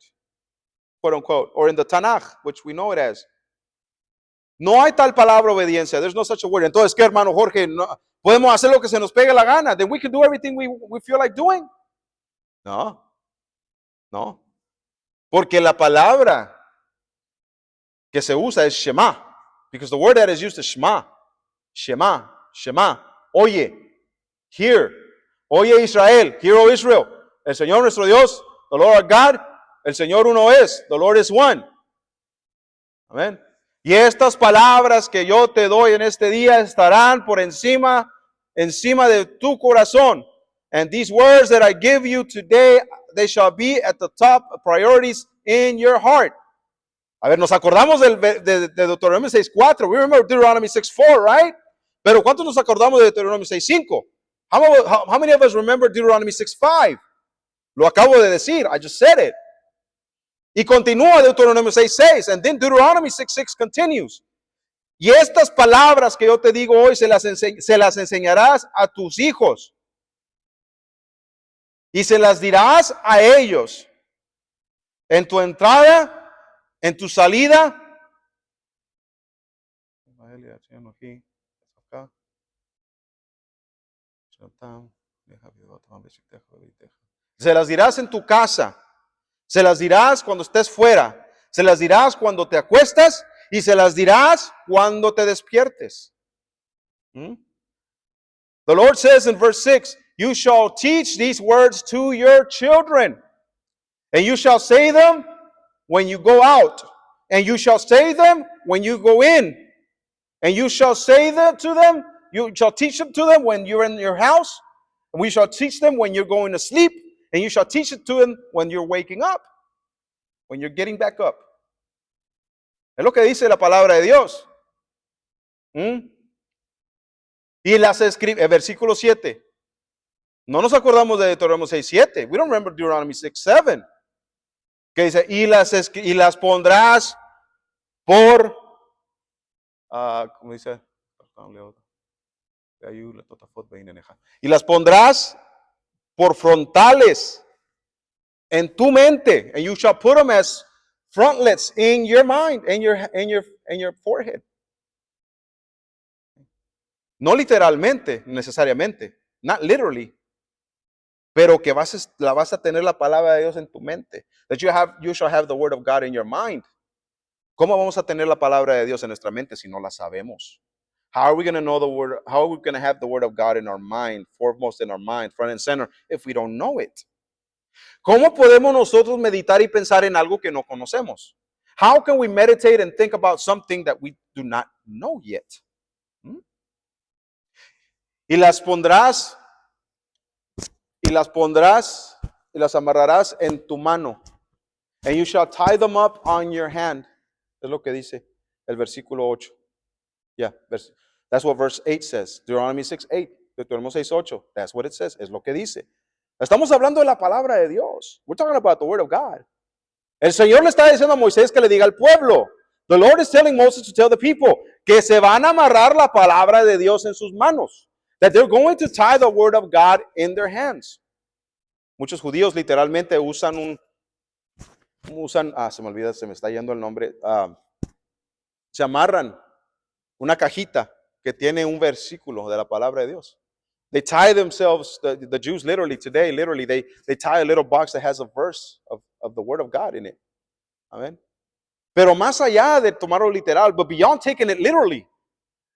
quote unquote, or in the Tanaj, which we know it as. No hay tal palabra obediencia. There's no such a word. Entonces, ¿qué, hermano Jorge? No, ¿podemos hacer lo que se nos pegue la gana? Then we can do everything we feel like doing? No. No. Porque la palabra que se usa es Shema. Because the word that is used is Shema. Shema. Shema. Oye. Hear. Oye Israel. Hear, O Israel. El Señor nuestro Dios, the Lord our God, el Señor uno es. The Lord is one. Amén. Y estas palabras que yo te doy en este día estarán por encima de tu corazón. And these words that I give you today, they shall be at the top priorities in your heart. A ver, nos acordamos de Deuteronomio 6:4. We remember Deuteronomy 6:4, right? Pero ¿cuántos nos acordamos de Deuteronomio 6:5? How many of us remember Deuteronomy 6:5? Lo acabo de decir. I just said it. Y continúa Deuteronomio 6:6. And then Deuteronomy 6:6 continues. Y estas palabras que yo te digo hoy se las enseñarás a tus hijos. Y se las dirás a ellos en tu entrada, en tu salida. Se las dirás en tu casa. Se las dirás cuando estés fuera. Se las dirás cuando te acuestas. Y se las dirás cuando te despiertes. The Lord says in verse 6, you shall teach these words to your children. And you shall say them when you go out. And you shall say them when you go in. And you shall say them to them. You shall teach them to them when you're in your house. And we shall teach them when you're going to sleep. And you shall teach it to them when you're waking up. When you're getting back up. Es lo que dice la palabra de Dios. Y las escribe, versículo 7. No nos acordamos de Deuteronomio 6:7. We don't remember Deuteronomy 6:7. Que dice, y las pondrás por, ¿cómo dice? Y las pondrás por frontales en tu mente. And you shall put them as frontlets in your mind, in your forehead. No literalmente, necesariamente. Not literally. Pero que la vas a tener la palabra de Dios en tu mente. That you shall have the word of God in your mind. ¿Cómo vamos a tener la palabra de Dios en nuestra mente si no la sabemos? How are we going to know the word? How are we going to have the word of God in our mind, foremost in our mind, front and center, if we don't know it? ¿Cómo podemos nosotros meditar y pensar en algo que no conocemos? How can we meditate and think about something that we do not know yet? Y las amarrarás en tu mano. And you shall tie them up on your hand. Es lo que dice el versículo 8. That's what verse 8 says. Deuteronomy 6:8. Deuteronomio 6:8. That's what it says. Es lo que dice. Estamos hablando de la palabra de Dios. We're talking about the word of God. El Señor le está diciendo a Moisés que le diga al pueblo. The Lord is telling Moses to tell the people que se van a amarrar la palabra de Dios en sus manos. That they're going to tie the word of God in their hands. Muchos judíos literalmente usan se me olvida, se me está yendo el nombre. Se amarran una cajita que tiene un versículo de la palabra de Dios. They tie themselves, the Jews literally today, they tie a little box that has a verse of the word of God in it. Amen. Pero más allá de tomarlo literal, but beyond taking it literally,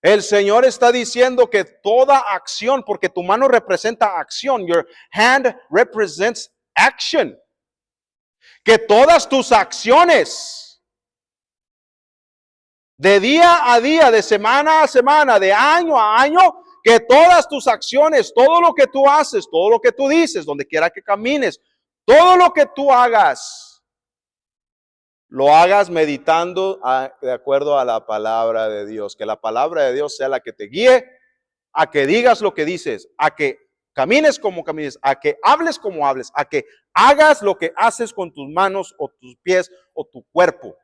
el Señor está diciendo que toda acción, porque tu mano representa acción, your hand represents action. Que todas tus acciones, de día a día, de semana a semana, de año a año, que todas tus acciones, todo lo que tú haces, todo lo que tú dices, donde quiera que camines, todo lo que tú hagas, lo hagas meditando de acuerdo a la palabra de Dios. Que la palabra de Dios sea la que te guíe a que digas lo que dices, a que camines como camines, a que hables como hables, a que hagas lo que haces con tus manos o tus pies o tu cuerpo.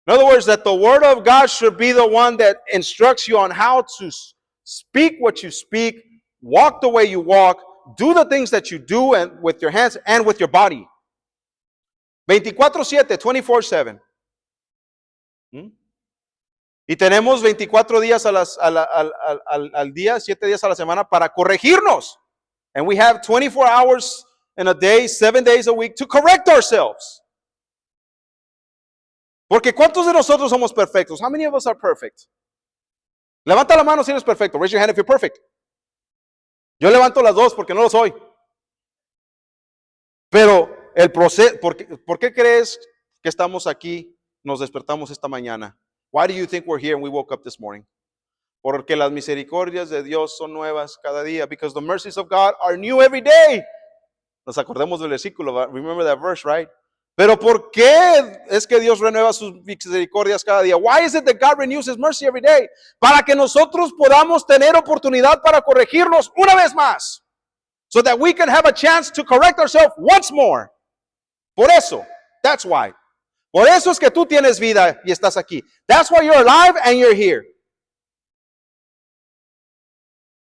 In other words, that the word of God should be the one that instructs you on how to speak what you speak, walk the way you walk, do the things that you do and with your hands and with your body. 24/7, 24/7. Y tenemos 24 días al día, 7 días a la semana para corregirnos. And we have 24 hours in a day, 7 days a week to correct ourselves. Porque ¿cuántos de nosotros somos perfectos? How many of us are perfect? Levanta la mano si eres perfecto. Raise your hand if you're perfect. Yo levanto las dos porque no lo soy. Pero el proceso, ¿por qué crees que estamos aquí, nos despertamos esta mañana? Why do you think we're here and we woke up this morning? Porque las misericordias de Dios son nuevas cada día. Because the mercies of God are new every day. Nos acordemos del versículo. Remember that verse, right? Pero ¿por qué es que Dios renueva sus misericordias cada día? Why is it that God renews His mercy every day? Para que nosotros podamos tener oportunidad para corregirnos una vez más. So that we can have a chance to correct ourselves once more. Por eso, that's why. Por eso es que tú tienes vida y estás aquí. That's why you're alive and you're here.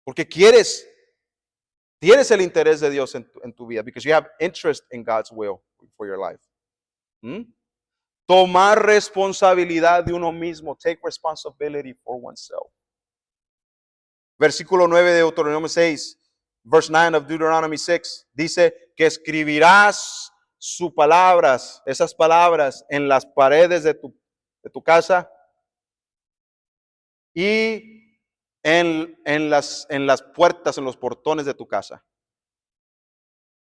Porque tienes el interés de Dios en tu vida. Because you have interest in God's will for your life. Tomar responsabilidad de uno mismo. Take responsibility for oneself. Versículo 9 de Deuteronomio 6. Verse 9 of Deuteronomy 6. Dice que escribirás sus palabras, esas palabras en las paredes de tu casa y en las puertas, en los portones de tu casa.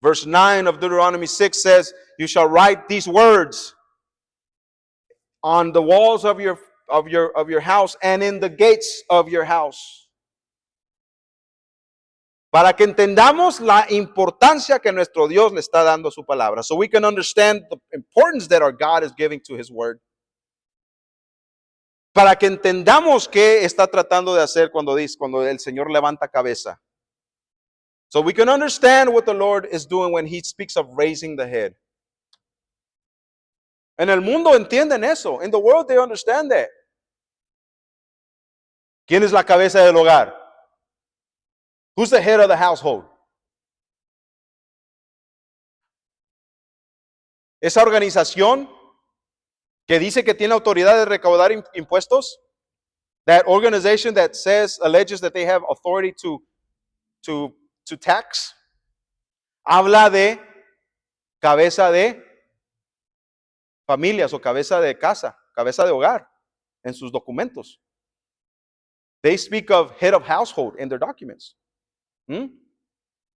Verse 9 of Deuteronomy 6 says, you shall write these words on the walls of your house and in the gates of your house. Para que entendamos la importancia que nuestro Dios le está dando a su palabra. So we can understand the importance that our God is giving to His word. Para que entendamos qué está tratando de hacer cuando el Señor levanta cabeza. So we can understand what the Lord is doing when He speaks of raising the head. En el mundo entienden eso. In the world they understand that. ¿Quién es la cabeza del hogar? Who's the head of the household? Esa organización que dice que tiene autoridad de recaudar impuestos. That organization that alleges that they have authority to tax. Habla de cabeza de familias o cabeza de casa, cabeza de hogar en sus documentos. They speak of head of household in their documents.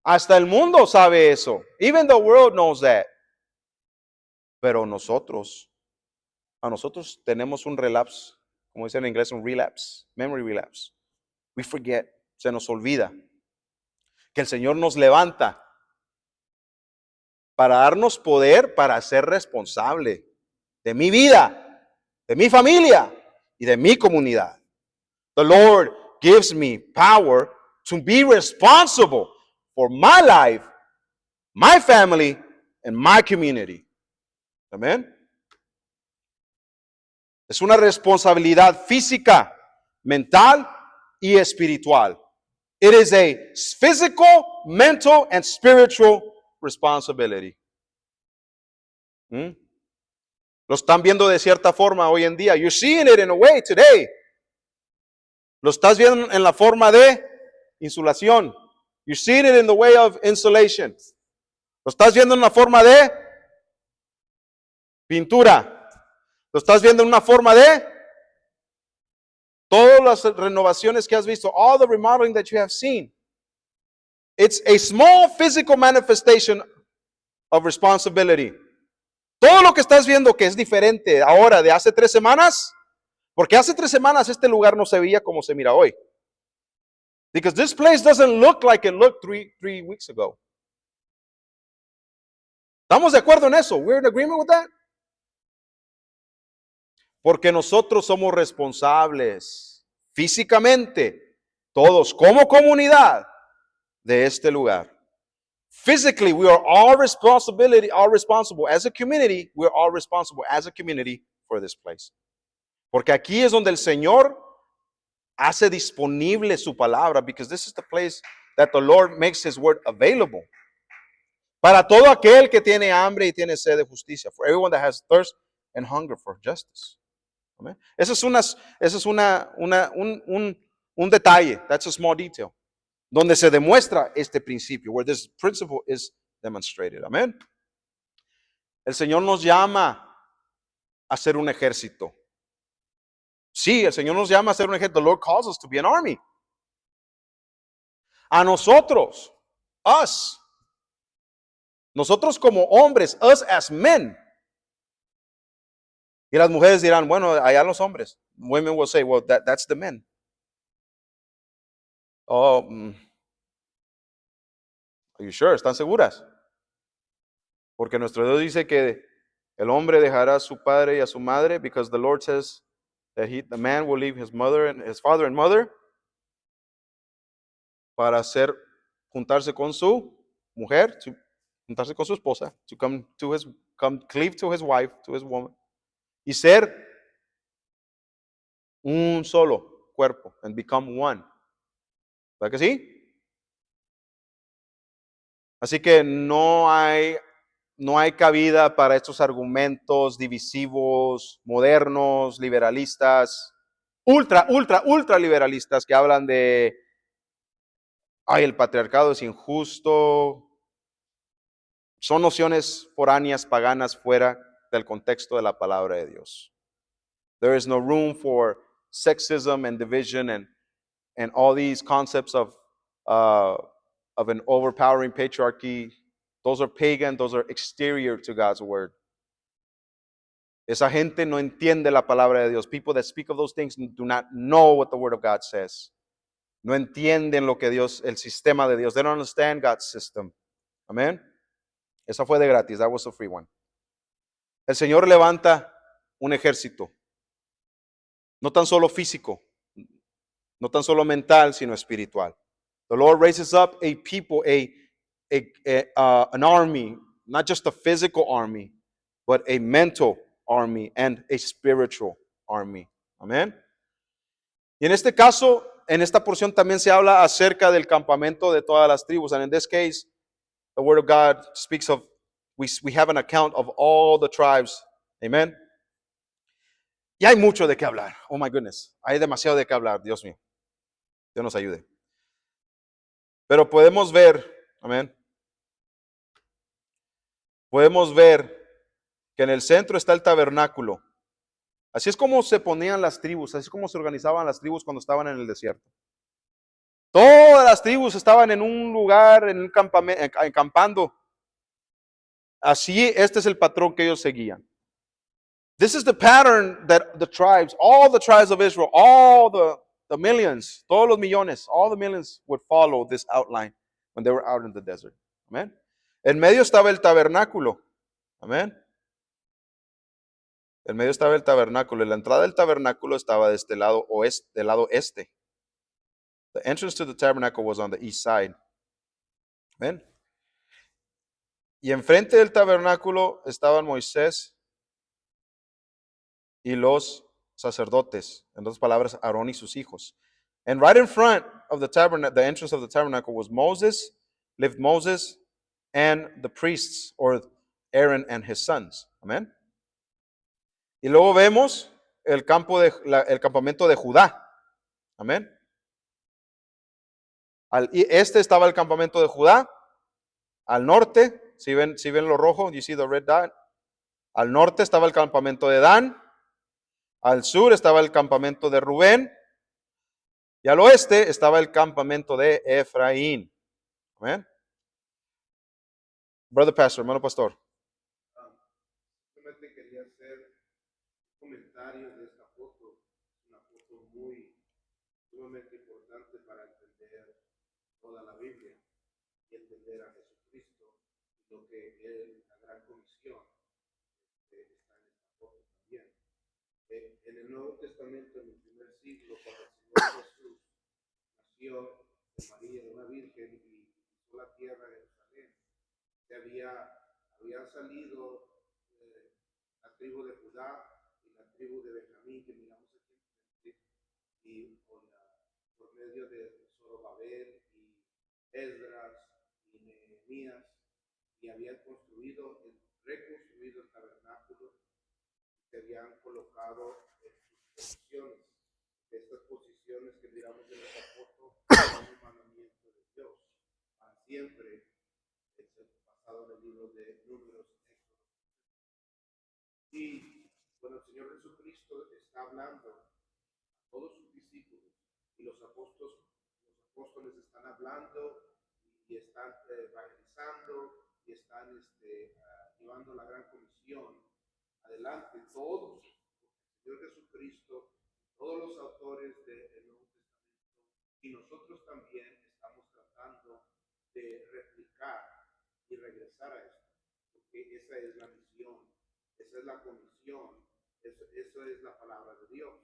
Hasta el mundo sabe eso. Even the world knows that. Pero a nosotros tenemos un relapse, como dicen en inglés, un relapse, memory relapse. We forget, se nos olvida que el Señor nos levanta para darnos poder para ser responsable de mi vida, de mi familia y de mi comunidad. The Lord gives me power to be responsible for my life, my family, and my community. Amén. Es una responsabilidad física, mental y espiritual. It is a physical, mental, and spiritual responsibility. Lo están viendo de cierta forma hoy en día. You're seeing it in a way today. Lo estás viendo en la forma de insulación. You're seeing it in the way of insulation. Lo estás viendo en la forma de pintura. Lo estás viendo en una forma de todas las renovaciones que has visto. All the remodeling that you have seen. It's a small physical manifestation of responsibility. Todo lo que estás viendo que es diferente ahora de hace 3 semanas, porque hace 3 semanas este lugar no se veía como se mira hoy. Because this place doesn't look like it looked three weeks ago. ¿Estamos de acuerdo en eso? We're in agreement with that? Porque nosotros somos responsables físicamente, todos como comunidad de este lugar. Physically, we are all responsible as a community. We are all responsible as a community for this place. Porque aquí es donde el Señor hace disponible su palabra, because this is the place that the Lord makes His word available. Para todo aquel que tiene hambre y tiene sed de justicia. For everyone that has thirst and hunger for justice. Amen. Ese es un detalle. That's a small detail. Donde se demuestra este principio, where this principle is demonstrated. Amén. El Señor nos llama a ser un ejército. Sí, el Señor nos llama a ser un ejército. The Lord calls us to be an army. A nosotros, us. Nosotros como hombres, us as men. Y las mujeres dirán, bueno, allá los hombres. Women will say, well, that's the men. Oh, are you sure? ¿Están seguras? Porque nuestro Dios dice que el hombre dejará a su padre y a su madre, because the Lord says that the man will leave his father and mother para juntarse con su mujer, juntarse con su esposa, to cleave to his wife, to his woman, y ser un solo cuerpo, and become one. ¿Verdad que sí? Así que no hay cabida para estos argumentos divisivos, modernos, liberalistas, ultra liberalistas que hablan de, el patriarcado es injusto. Son nociones foráneas, paganas, fuera del contexto de la palabra de Dios. There is no room for sexism and division and all these concepts of an overpowering patriarchy. Those are pagan, those are exterior to God's word. Esa gente no entiende la palabra de Dios. People that speak of those things do not know what the word of God says. No entienden lo que Dios, el sistema de Dios. They don't understand God's system. Amén. Esa fue de gratis. That was a free one. El Señor levanta un ejército. No tan solo físico, no tan solo mental, sino espiritual. The Lord raises up a people, an army, not just a physical army, but a mental army and a spiritual army. Amén. Y en este caso, en esta porción también se habla acerca del campamento de todas las tribus. And in this case, the word of God speaks of, we have an account of all the tribes. Amen. Y hay mucho de qué hablar. Oh my goodness. Hay demasiado de qué hablar. Dios mío. Dios nos ayude. Pero podemos ver, amén. Podemos ver que en el centro está el tabernáculo. Así es como se ponían las tribus, así es como se organizaban las tribus cuando estaban en el desierto. Todas las tribus estaban en un lugar, en un campamento, acampando. Así, este es el patrón que ellos seguían. This is the pattern that the tribes, all the tribes of Israel, all the millions, todos los millones, all the millions would follow this outline when they were out in the desert. Amen. En medio estaba el tabernáculo. Amén. En medio estaba el tabernáculo y la entrada del tabernáculo estaba de este lado oeste, del lado este. The entrance to the tabernacle was on the east side. ¿Ven? Y enfrente del tabernáculo estaban Moisés y los sacerdotes. En otras palabras, Aarón y sus hijos. And right in front of the tabernacle, the entrance of the tabernacle was lived Moses and the priests, or Aaron and his sons. Amén. Y luego vemos el campamento de Judá. Amén. Al este estaba el campamento de Judá. Al norte, si ven lo rojo, you see the red dot. Al norte estaba el campamento de Dan. Al sur estaba el campamento de Rubén. Y al oeste estaba el campamento de Efraín. Amén. Brother Pastor, hermano pastor. Simplemente quería hacer un comentario de esta foto. Una foto muy sumamente importante para entender toda la Biblia y entender a Jesucristo y lo que es la gran comisión está en esta foto también. En el Nuevo Testamento, en el primer siglo, cuando el Señor Jesús nació de María, de una virgen, y pisó la tierra de Jerusalén, había salido la tribu de Judá y la tribu de Benjamín, que miramos aquí, y por medio de Zorobabel y Esdras y Nehemías, y habían reconstruido el tabernáculo, y se habían colocado en sus posiciones. Estas posiciones que miramos en esta foto son un mandamiento de Dios para siempre, basado en el libro de Números. Y bueno, el Señor Jesucristo está hablando a todos sus discípulos, y los apóstoles están hablando y están evangelizando y están llevando la gran comisión adelante. Todos, el Señor Jesucristo, todos los autores del Nuevo Testamento, y nosotros también estamos tratando de replicar y regresar a esto, porque esa es la misión, esa es la comisión, eso es la palabra de Dios.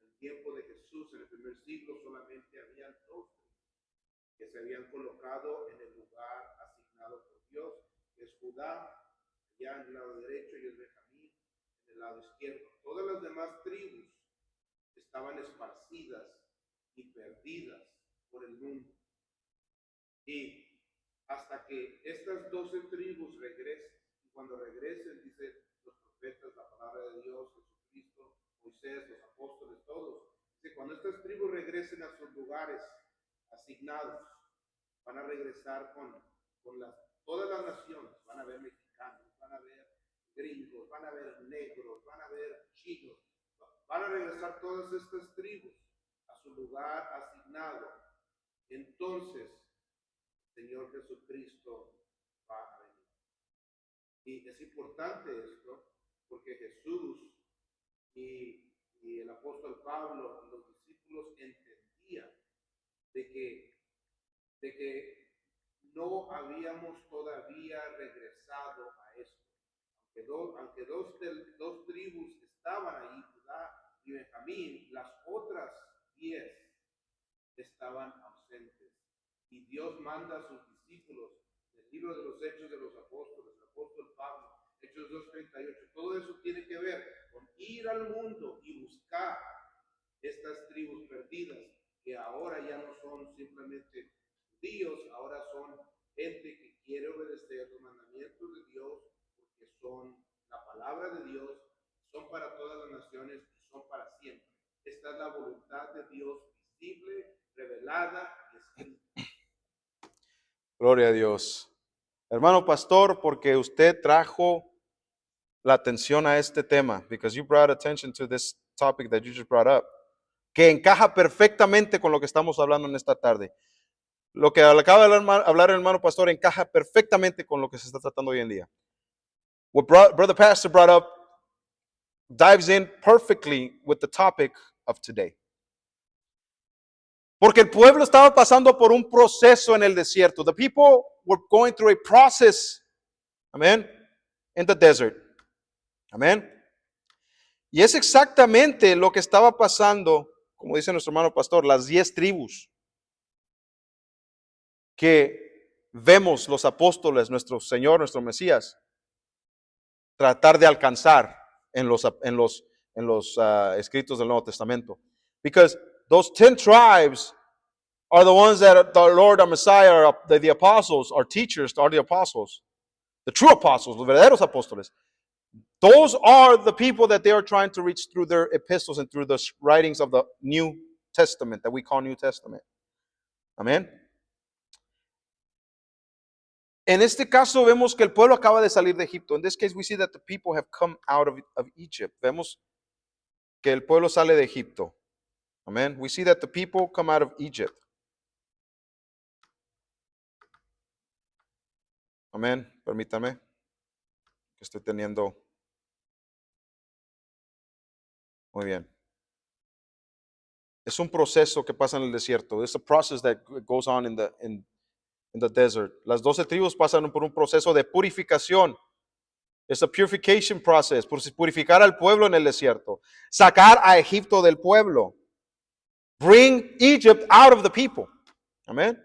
En el tiempo de Jesús, en el primer siglo, solamente habían 2 que se habían colocado en el lugar asignado por Dios, que es Judá, allá en el lado derecho, y el Benjamín en el lado izquierdo. Todas las demás tribus estaban esparcidas y perdidas por el mundo. Y hasta que estas 12 tribus regresen, y cuando regresen, dicen los profetas, la palabra de Dios, Jesucristo, Moisés, los apóstoles, todos, dice, cuando estas tribus regresen a sus lugares asignados, van a regresar con todas las naciones, van a ver mexicanos, van a ver gringos, van a ver negros, van a ver chinos, van a regresar todas estas tribus a su lugar asignado. Entonces, el Señor Jesucristo va a venir. Y es importante esto, porque Jesús y el apóstol Pablo y los discípulos entendían de que no habíamos todavía regresado a esto. Aunque dos tribus estaban ahí, Judá y Benjamín, las otras 10 estaban ausentes. Y Dios manda a sus discípulos, el libro de los Hechos de los Apóstoles, el apóstol Pablo, Hechos 2:38, todo eso tiene que ver con ir al mundo y buscar estas tribus perdidas, que ahora ya no son simplemente judíos, ahora son gente que quiere obedecer los mandamientos de Dios, porque son la palabra de Dios, son para todas las naciones y son para siempre. Esta es la voluntad de Dios visible, revelada y escrita. Gloria a Dios. Hermano pastor, porque usted trajo la atención a este tema, because you brought attention to this topic that you just brought up, que encaja perfectamente con lo que estamos hablando en esta tarde. Lo que acaba de hablar el hermano pastor encaja perfectamente con lo que se está tratando hoy en día. What Brother Pastor brought up dives in perfectly with the topic of today. Porque el pueblo estaba pasando por un proceso en el desierto. The people were going through a process, amen, in the desert. Amen. Y es exactamente lo que estaba pasando, como dice nuestro hermano pastor, las 10 tribus que vemos los apóstoles, nuestro Señor, nuestro Mesías, tratar de alcanzar en los escritos del Nuevo Testamento. Because those 10 tribes are the ones that the Lord, our Messiah, the apostles, our teachers are the apostles. The true apostles, los verdaderos apóstoles. Those are the people that they are trying to reach through their epistles and through the writings of the New Testament that we call New Testament. Amén. En este caso vemos que el pueblo acaba de salir de Egipto. In this case we see that the people have come out of Egypt. Vemos que el pueblo sale de Egipto. Amén. We see that the people come out of Egypt. Amén. Permítame. Que estoy teniendo. Muy bien. Es un proceso que pasa en el desierto. It's a process that goes on in the desert. Las 12 tribus pasan por un proceso de purificación. It's a purification process. Purificar al pueblo en el desierto. Sacar a Egipto del pueblo. Bring Egypt out of the people. Amén.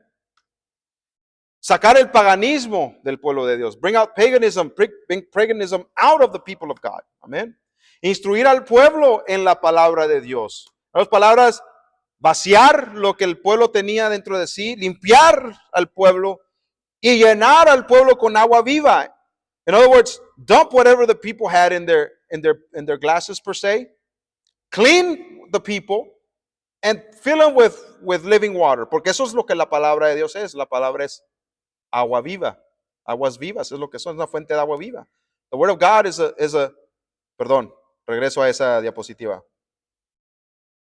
Sacar el paganismo del pueblo de Dios. Bring out paganism. Bring paganism out of the people of God. Amén. Instruir al pueblo en la palabra de Dios. Las palabras, vaciar lo que el pueblo tenía dentro de sí, limpiar al pueblo y llenar al pueblo con agua viva. In other words, dump whatever the people had in their glasses per se, clean the people, and fill them with living water. Porque eso es lo que la palabra de Dios es. La palabra es agua viva. Aguas vivas es lo que son, es una fuente de agua viva. The word of God is a perdón, regreso a esa diapositiva.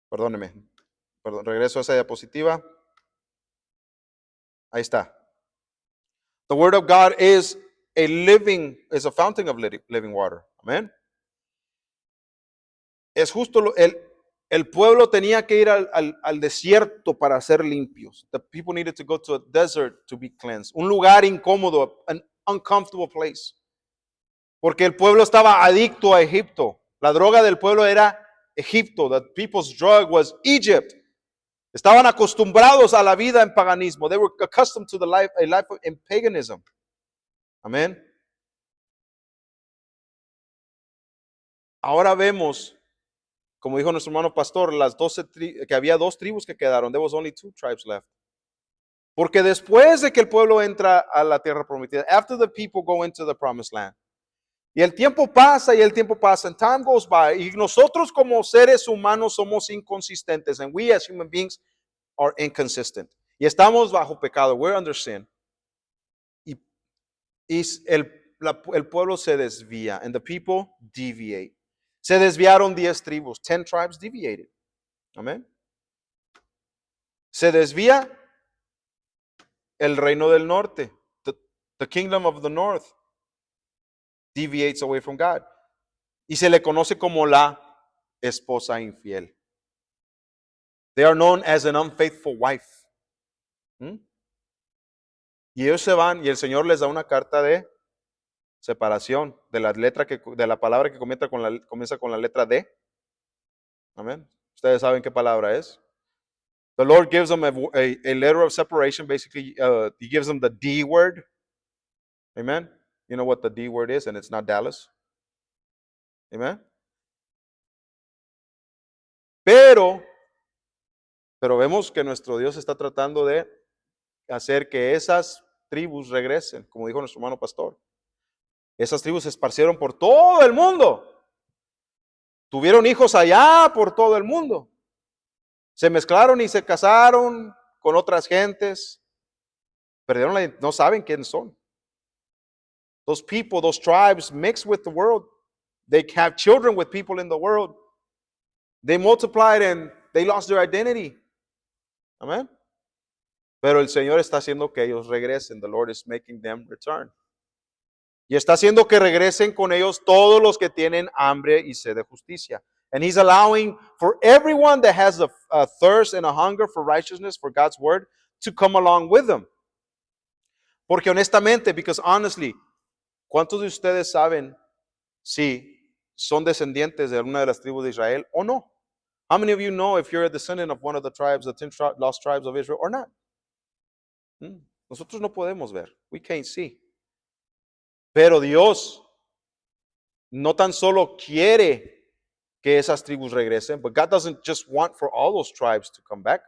Perdóneme. Perdón, regreso a esa diapositiva. Ahí está. The word of God is a fountain of living water. Amén. Es justo el pueblo tenía que ir al desierto para ser limpios. The people needed to go to a desert to be cleansed. Un lugar incómodo, an uncomfortable place. Porque el pueblo estaba adicto a Egipto. La droga del pueblo era Egipto. The people's drug was Egypt. Estaban acostumbrados a la vida en paganismo. They were accustomed to a life in paganism. Amén. Ahora vemos, como dijo nuestro hermano pastor, que había 2 tribus que quedaron. There was only 2 tribes left. Porque después de que el pueblo entra a la tierra prometida, after the people go into the promised land, y el tiempo pasa y el tiempo pasa, and time goes by, y nosotros como seres humanos somos inconsistentes, and we as human beings are inconsistent. Y estamos bajo pecado, we're under sin. Y el pueblo se desvía, and the people deviate. Se desviaron 10 tribus, 10 tribes deviated. Amén. Se desvía el reino del norte, the kingdom of the north deviates away from God. Y se le conoce como la esposa infiel. They are known as an unfaithful wife. Y ellos se van y el Señor les da una carta de separación de la palabra que comienza con la letra D. Amén. Ustedes saben qué palabra es. The Lord gives them a letter of separation. Basically, He gives them the D word. Amen. You know what the D word is, and it's not Dallas. Amen. Pero vemos que nuestro Dios está tratando de hacer que esas tribus regresen, como dijo nuestro hermano pastor. Esas tribus se esparcieron por todo el mundo. Tuvieron hijos allá por todo el mundo. Se mezclaron y se casaron con otras gentes. No saben quiénes son. Those people, those tribes mix with the world. They have children with people in the world. They multiplied and they lost their identity. Amén. Pero el Señor está haciendo que ellos regresen. The Lord is making them return. Y está haciendo que regresen con ellos todos los que tienen hambre y sed de justicia. And He's allowing for everyone that has a thirst and a hunger for righteousness, for God's word, to come along with them. Porque honestamente, because honestly, ¿cuántos de ustedes saben si son descendientes de alguna de las tribus de Israel o no? How many of you know if you're a descendant of one of the tribes, the 10 lost tribes of Israel or not? Nosotros no podemos ver. We can't see. Pero Dios no tan solo quiere que esas tribus regresen, but God doesn't just want for all those tribes to come back.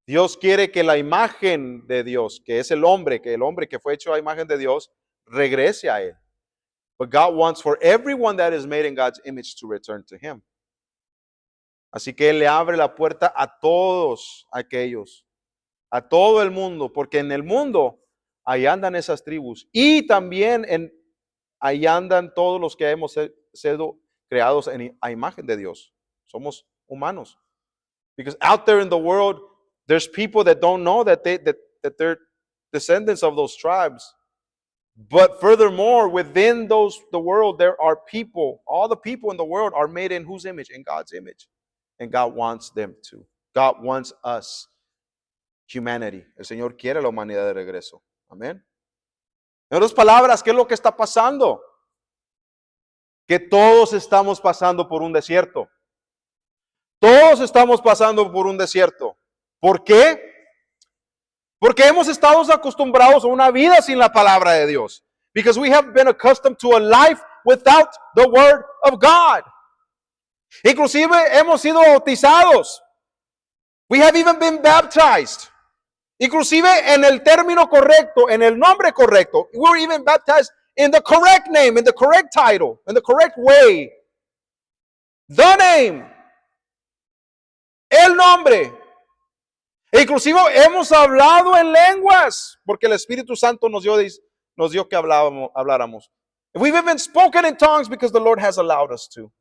Dios quiere que la imagen de Dios, que es el hombre que fue hecho a imagen de Dios, regrese a él. But God wants for everyone that is made in God's image to return to Him. Así que Él le abre la puerta a todos aquellos, a todo el mundo, porque en el mundo ahí andan esas tribus y también ahí andan todos los que hemos sido creados a imagen de Dios. Somos humanos. Because out there in the world, there's people that don't know that they're descendants of those tribes. But furthermore, within the world, there are people. All the people in the world are made in whose image? In God's image. And God wants them to. God wants us, humanity. El Señor quiere la humanidad de regreso. Amén. En otras palabras, ¿qué es lo que está pasando? Que todos estamos pasando por un desierto. Todos estamos pasando por un desierto. ¿Por qué? Porque hemos estado acostumbrados a una vida sin la palabra de Dios. Because we have been accustomed to a life without the word of God. Inclusive hemos sido bautizados. We have even been baptized. Inclusive en el término correcto, en el nombre correcto. We were even baptized in the correct name, in the correct title, in the correct way. The name. El nombre. E inclusive hemos hablado en lenguas, porque el Espíritu Santo nos dio que habláramos. We've even spoken in tongues because the Lord has allowed us to.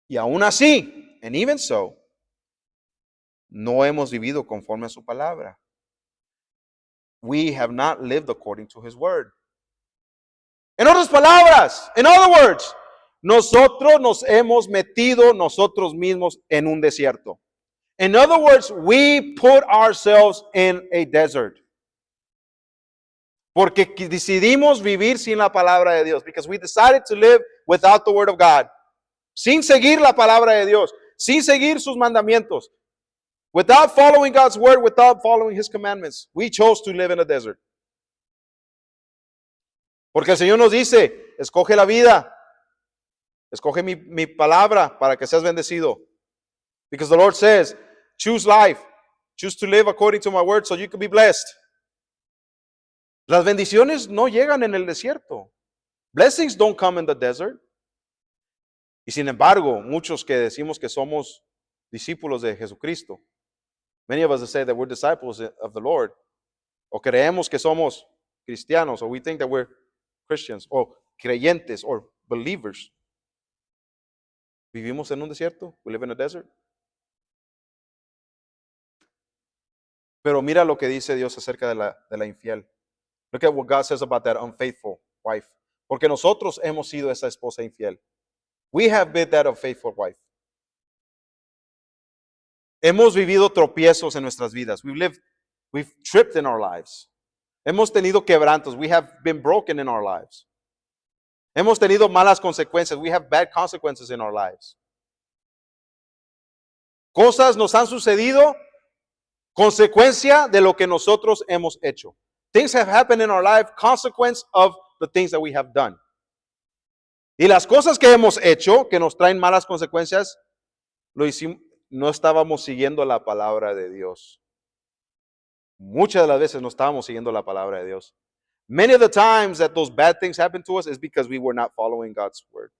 Y aún así, and even so, no hemos vivido conforme a su palabra. We have not lived according to His word. En otras palabras, in other words, nosotros nos hemos metido nosotros mismos en un desierto. In other words, we put ourselves in a desert. Porque decidimos vivir sin la palabra de Dios. Because we decided to live without the word of God. Sin seguir la palabra de Dios. Sin seguir sus mandamientos. Without following God's word, without following His commandments. We chose to live in a desert. Porque el Señor nos dice, escoge la vida. Escoge mi palabra para que seas bendecido. Because the Lord says, choose life. Choose to live according to my word so you can be blessed. Las bendiciones no llegan en el desierto. Blessings don't come in the desert. Y sin embargo, muchos que decimos que somos discípulos de Jesucristo, many of us that say that we're disciples of the Lord, o creemos que somos cristianos, or we think that we're Christians, or creyentes, or believers, vivimos en un desierto. We live in a desert. Pero mira lo que dice Dios acerca de la infiel. Look at what God says about that unfaithful wife. Porque nosotros hemos sido esa esposa infiel. We have been that unfaithful wife. Hemos vivido tropiezos en nuestras vidas. We've tripped in our lives. Hemos tenido quebrantos. We have been broken in our lives. Hemos tenido malas consecuencias. We have bad consequences in our lives. Cosas nos han sucedido consecuencia de lo que nosotros hemos hecho. Things have happened in our life, consequence of the things that we have done. Y las cosas que hemos hecho, que nos traen malas consecuencias, no estábamos siguiendo la palabra de Dios. Muchas de las veces no estábamos siguiendo la palabra de Dios. Many of the times that those bad things happen to us is because we were not following God's word.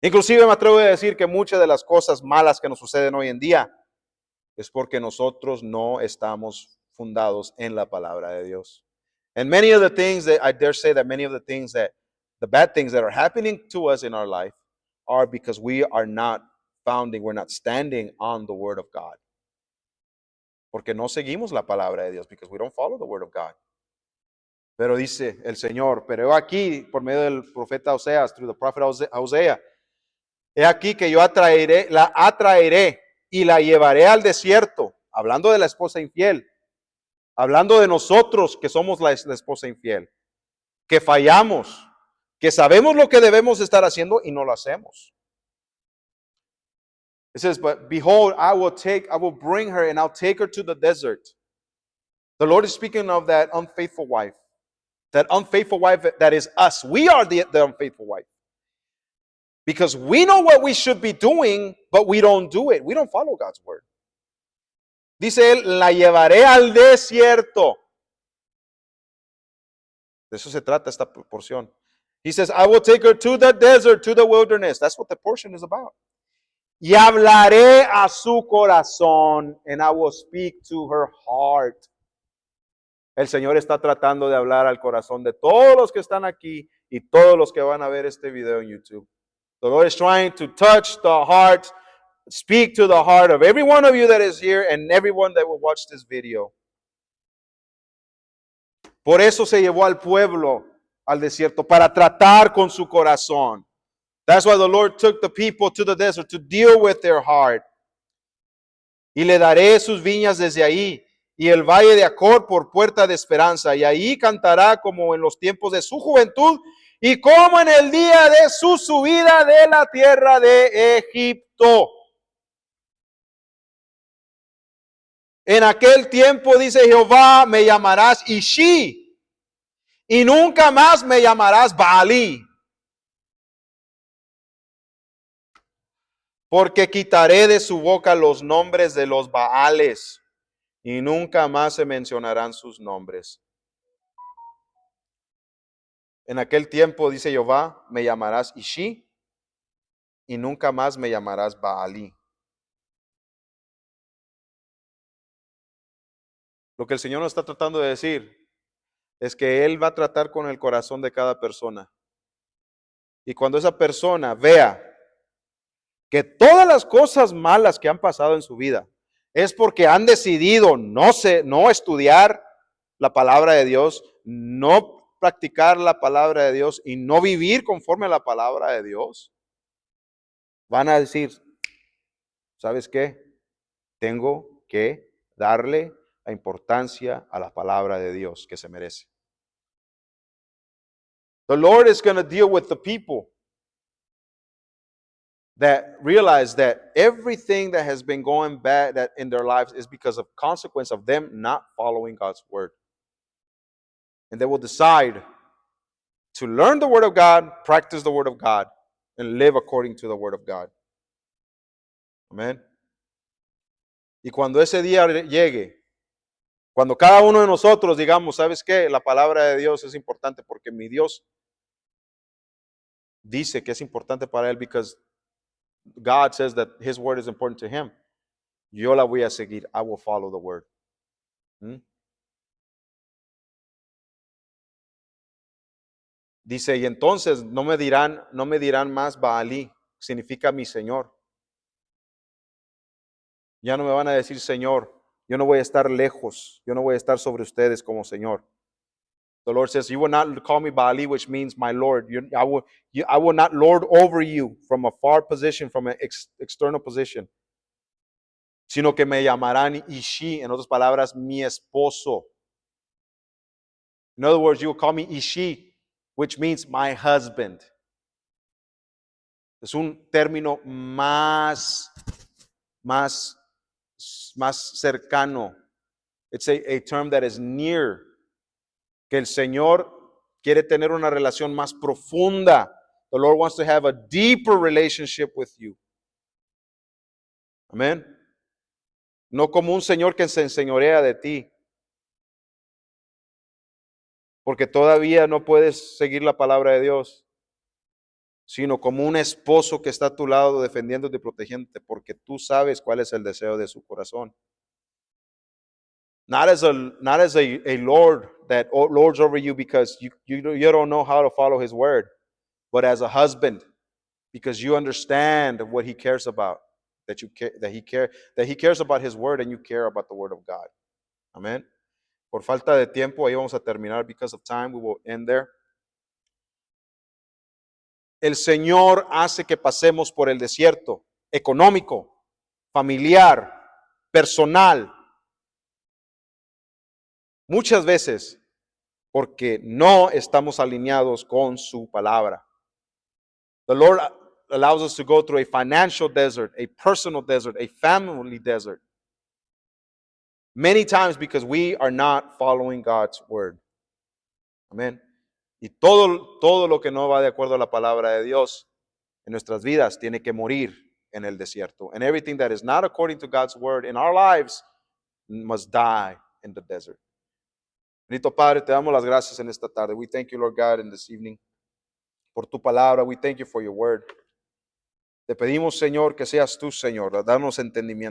Inclusive me atrevo a decir que muchas de las cosas malas que nos suceden hoy en día es porque nosotros no estamos fundados en la palabra de Dios. And many of the things that I dare say that many of the things that the bad things that are happening to us in our life are because we're not standing on the word of God. Porque no seguimos la palabra de Dios, because we don't follow the word of God. Pero dice el Señor, pero aquí, por medio del profeta Oseas, through the prophet Hosea, he aquí que yo la atraeré y la llevaré al desierto, hablando de la esposa infiel, hablando de nosotros que somos la esposa infiel, que fallamos, que sabemos lo que debemos estar haciendo y no lo hacemos. It says, but behold, I will bring her and I'll take her to the desert. The Lord is speaking of that unfaithful wife. That unfaithful wife that is us. We are the unfaithful wife. Because we know what we should be doing, but we don't do it. We don't follow God's word. Dice él, la llevaré al desierto. De eso se trata esta porción. He says, I will take her to the desert, to the wilderness. That's what the portion is about. Y hablaré a su corazón, and I will speak to her heart. El Señor está tratando de hablar al corazón de todos los que están aquí y todos los que van a ver este video en YouTube. The Lord is trying to touch the heart, speak to the heart of every one of you that is here and everyone that will watch this video. Por eso se llevó al pueblo al desierto, para tratar con su corazón. That's why the Lord took the people to the desert, to deal with their heart. Y le daré sus viñas desde ahí, y el valle de Acor por puerta de esperanza, y ahí cantará como en los tiempos de su juventud, y como en el día de su subida de la tierra de Egipto. En aquel tiempo, dice Jehová, me llamarás Ishi, y nunca más me llamarás Baalí. Porque quitaré de su boca los nombres de los Baales, y nunca más se mencionarán sus nombres. En aquel tiempo, dice Jehová, me llamarás Ishi, y nunca más me llamarás Baalí. Lo que el Señor nos está tratando de decir es que Él va a tratar con el corazón de cada persona. Y cuando esa persona vea que todas las cosas malas que han pasado en su vida es porque han decidido no estudiar la palabra de Dios, no practicar la palabra de Dios y no vivir conforme a la palabra de Dios, van a decir, ¿sabes qué? Tengo que darle la importancia a la palabra de Dios que se merece. The Lord is going to deal with the people that realize that everything that has been going bad in their lives is because of consequence of them not following God's word. And they will decide to learn the word of God, practice the word of God, and live according to the word of God. Amén. Y cuando ese día llegue, cuando cada uno de nosotros digamos, ¿sabes qué? La palabra de Dios es importante porque mi Dios dice que es importante para él, because God says that his word is important to him. Yo la voy a seguir. I will follow the word. Dice, y entonces no me dirán más Baalí, significa mi Señor. Ya no me van a decir Señor. Yo no voy a estar lejos. Yo no voy a estar sobre ustedes como Señor. The Lord says, you will not call me Baalí, which means my Lord. I will not lord over you from a far position, from an external position. Sino que me llamarán Ishi, en otras palabras, mi esposo. In other words, you will call me Ishi, which means my husband. Es un término más cercano. It's a term that is near. Que el Señor quiere tener una relación más profunda. The Lord wants to have a deeper relationship with you. Amén. No como un Señor que se enseñorea de ti. Porque todavía no puedes seguir la palabra de Dios. Sino como un esposo que está a tu lado defendiéndote y protegiéndote, porque tú sabes cuál es el deseo de su corazón. Not as a Lord that lords over you because you don't know how to follow his word, but as a husband, because you understand what he cares about, that he cares about his word and you care about the word of God. Amen. Por falta de tiempo, ahí vamos a terminar. Because of time, we will end there. El Señor hace que pasemos por el desierto económico, familiar, personal. Muchas veces porque no estamos alineados con su palabra. The Lord allows us to go through a financial desert, a personal desert, a family desert. Many times because we are not following God's word. Amén. Y todo lo que no va de acuerdo a la palabra de Dios en nuestras vidas tiene que morir en el desierto. And everything that is not according to God's word in our lives must die in the desert. Bendito Padre, te damos las gracias en esta tarde. We thank you, Lord God, in this evening por tu palabra. We thank you for your word. Te pedimos, Señor, que seas tú, Señor, danos entendimiento.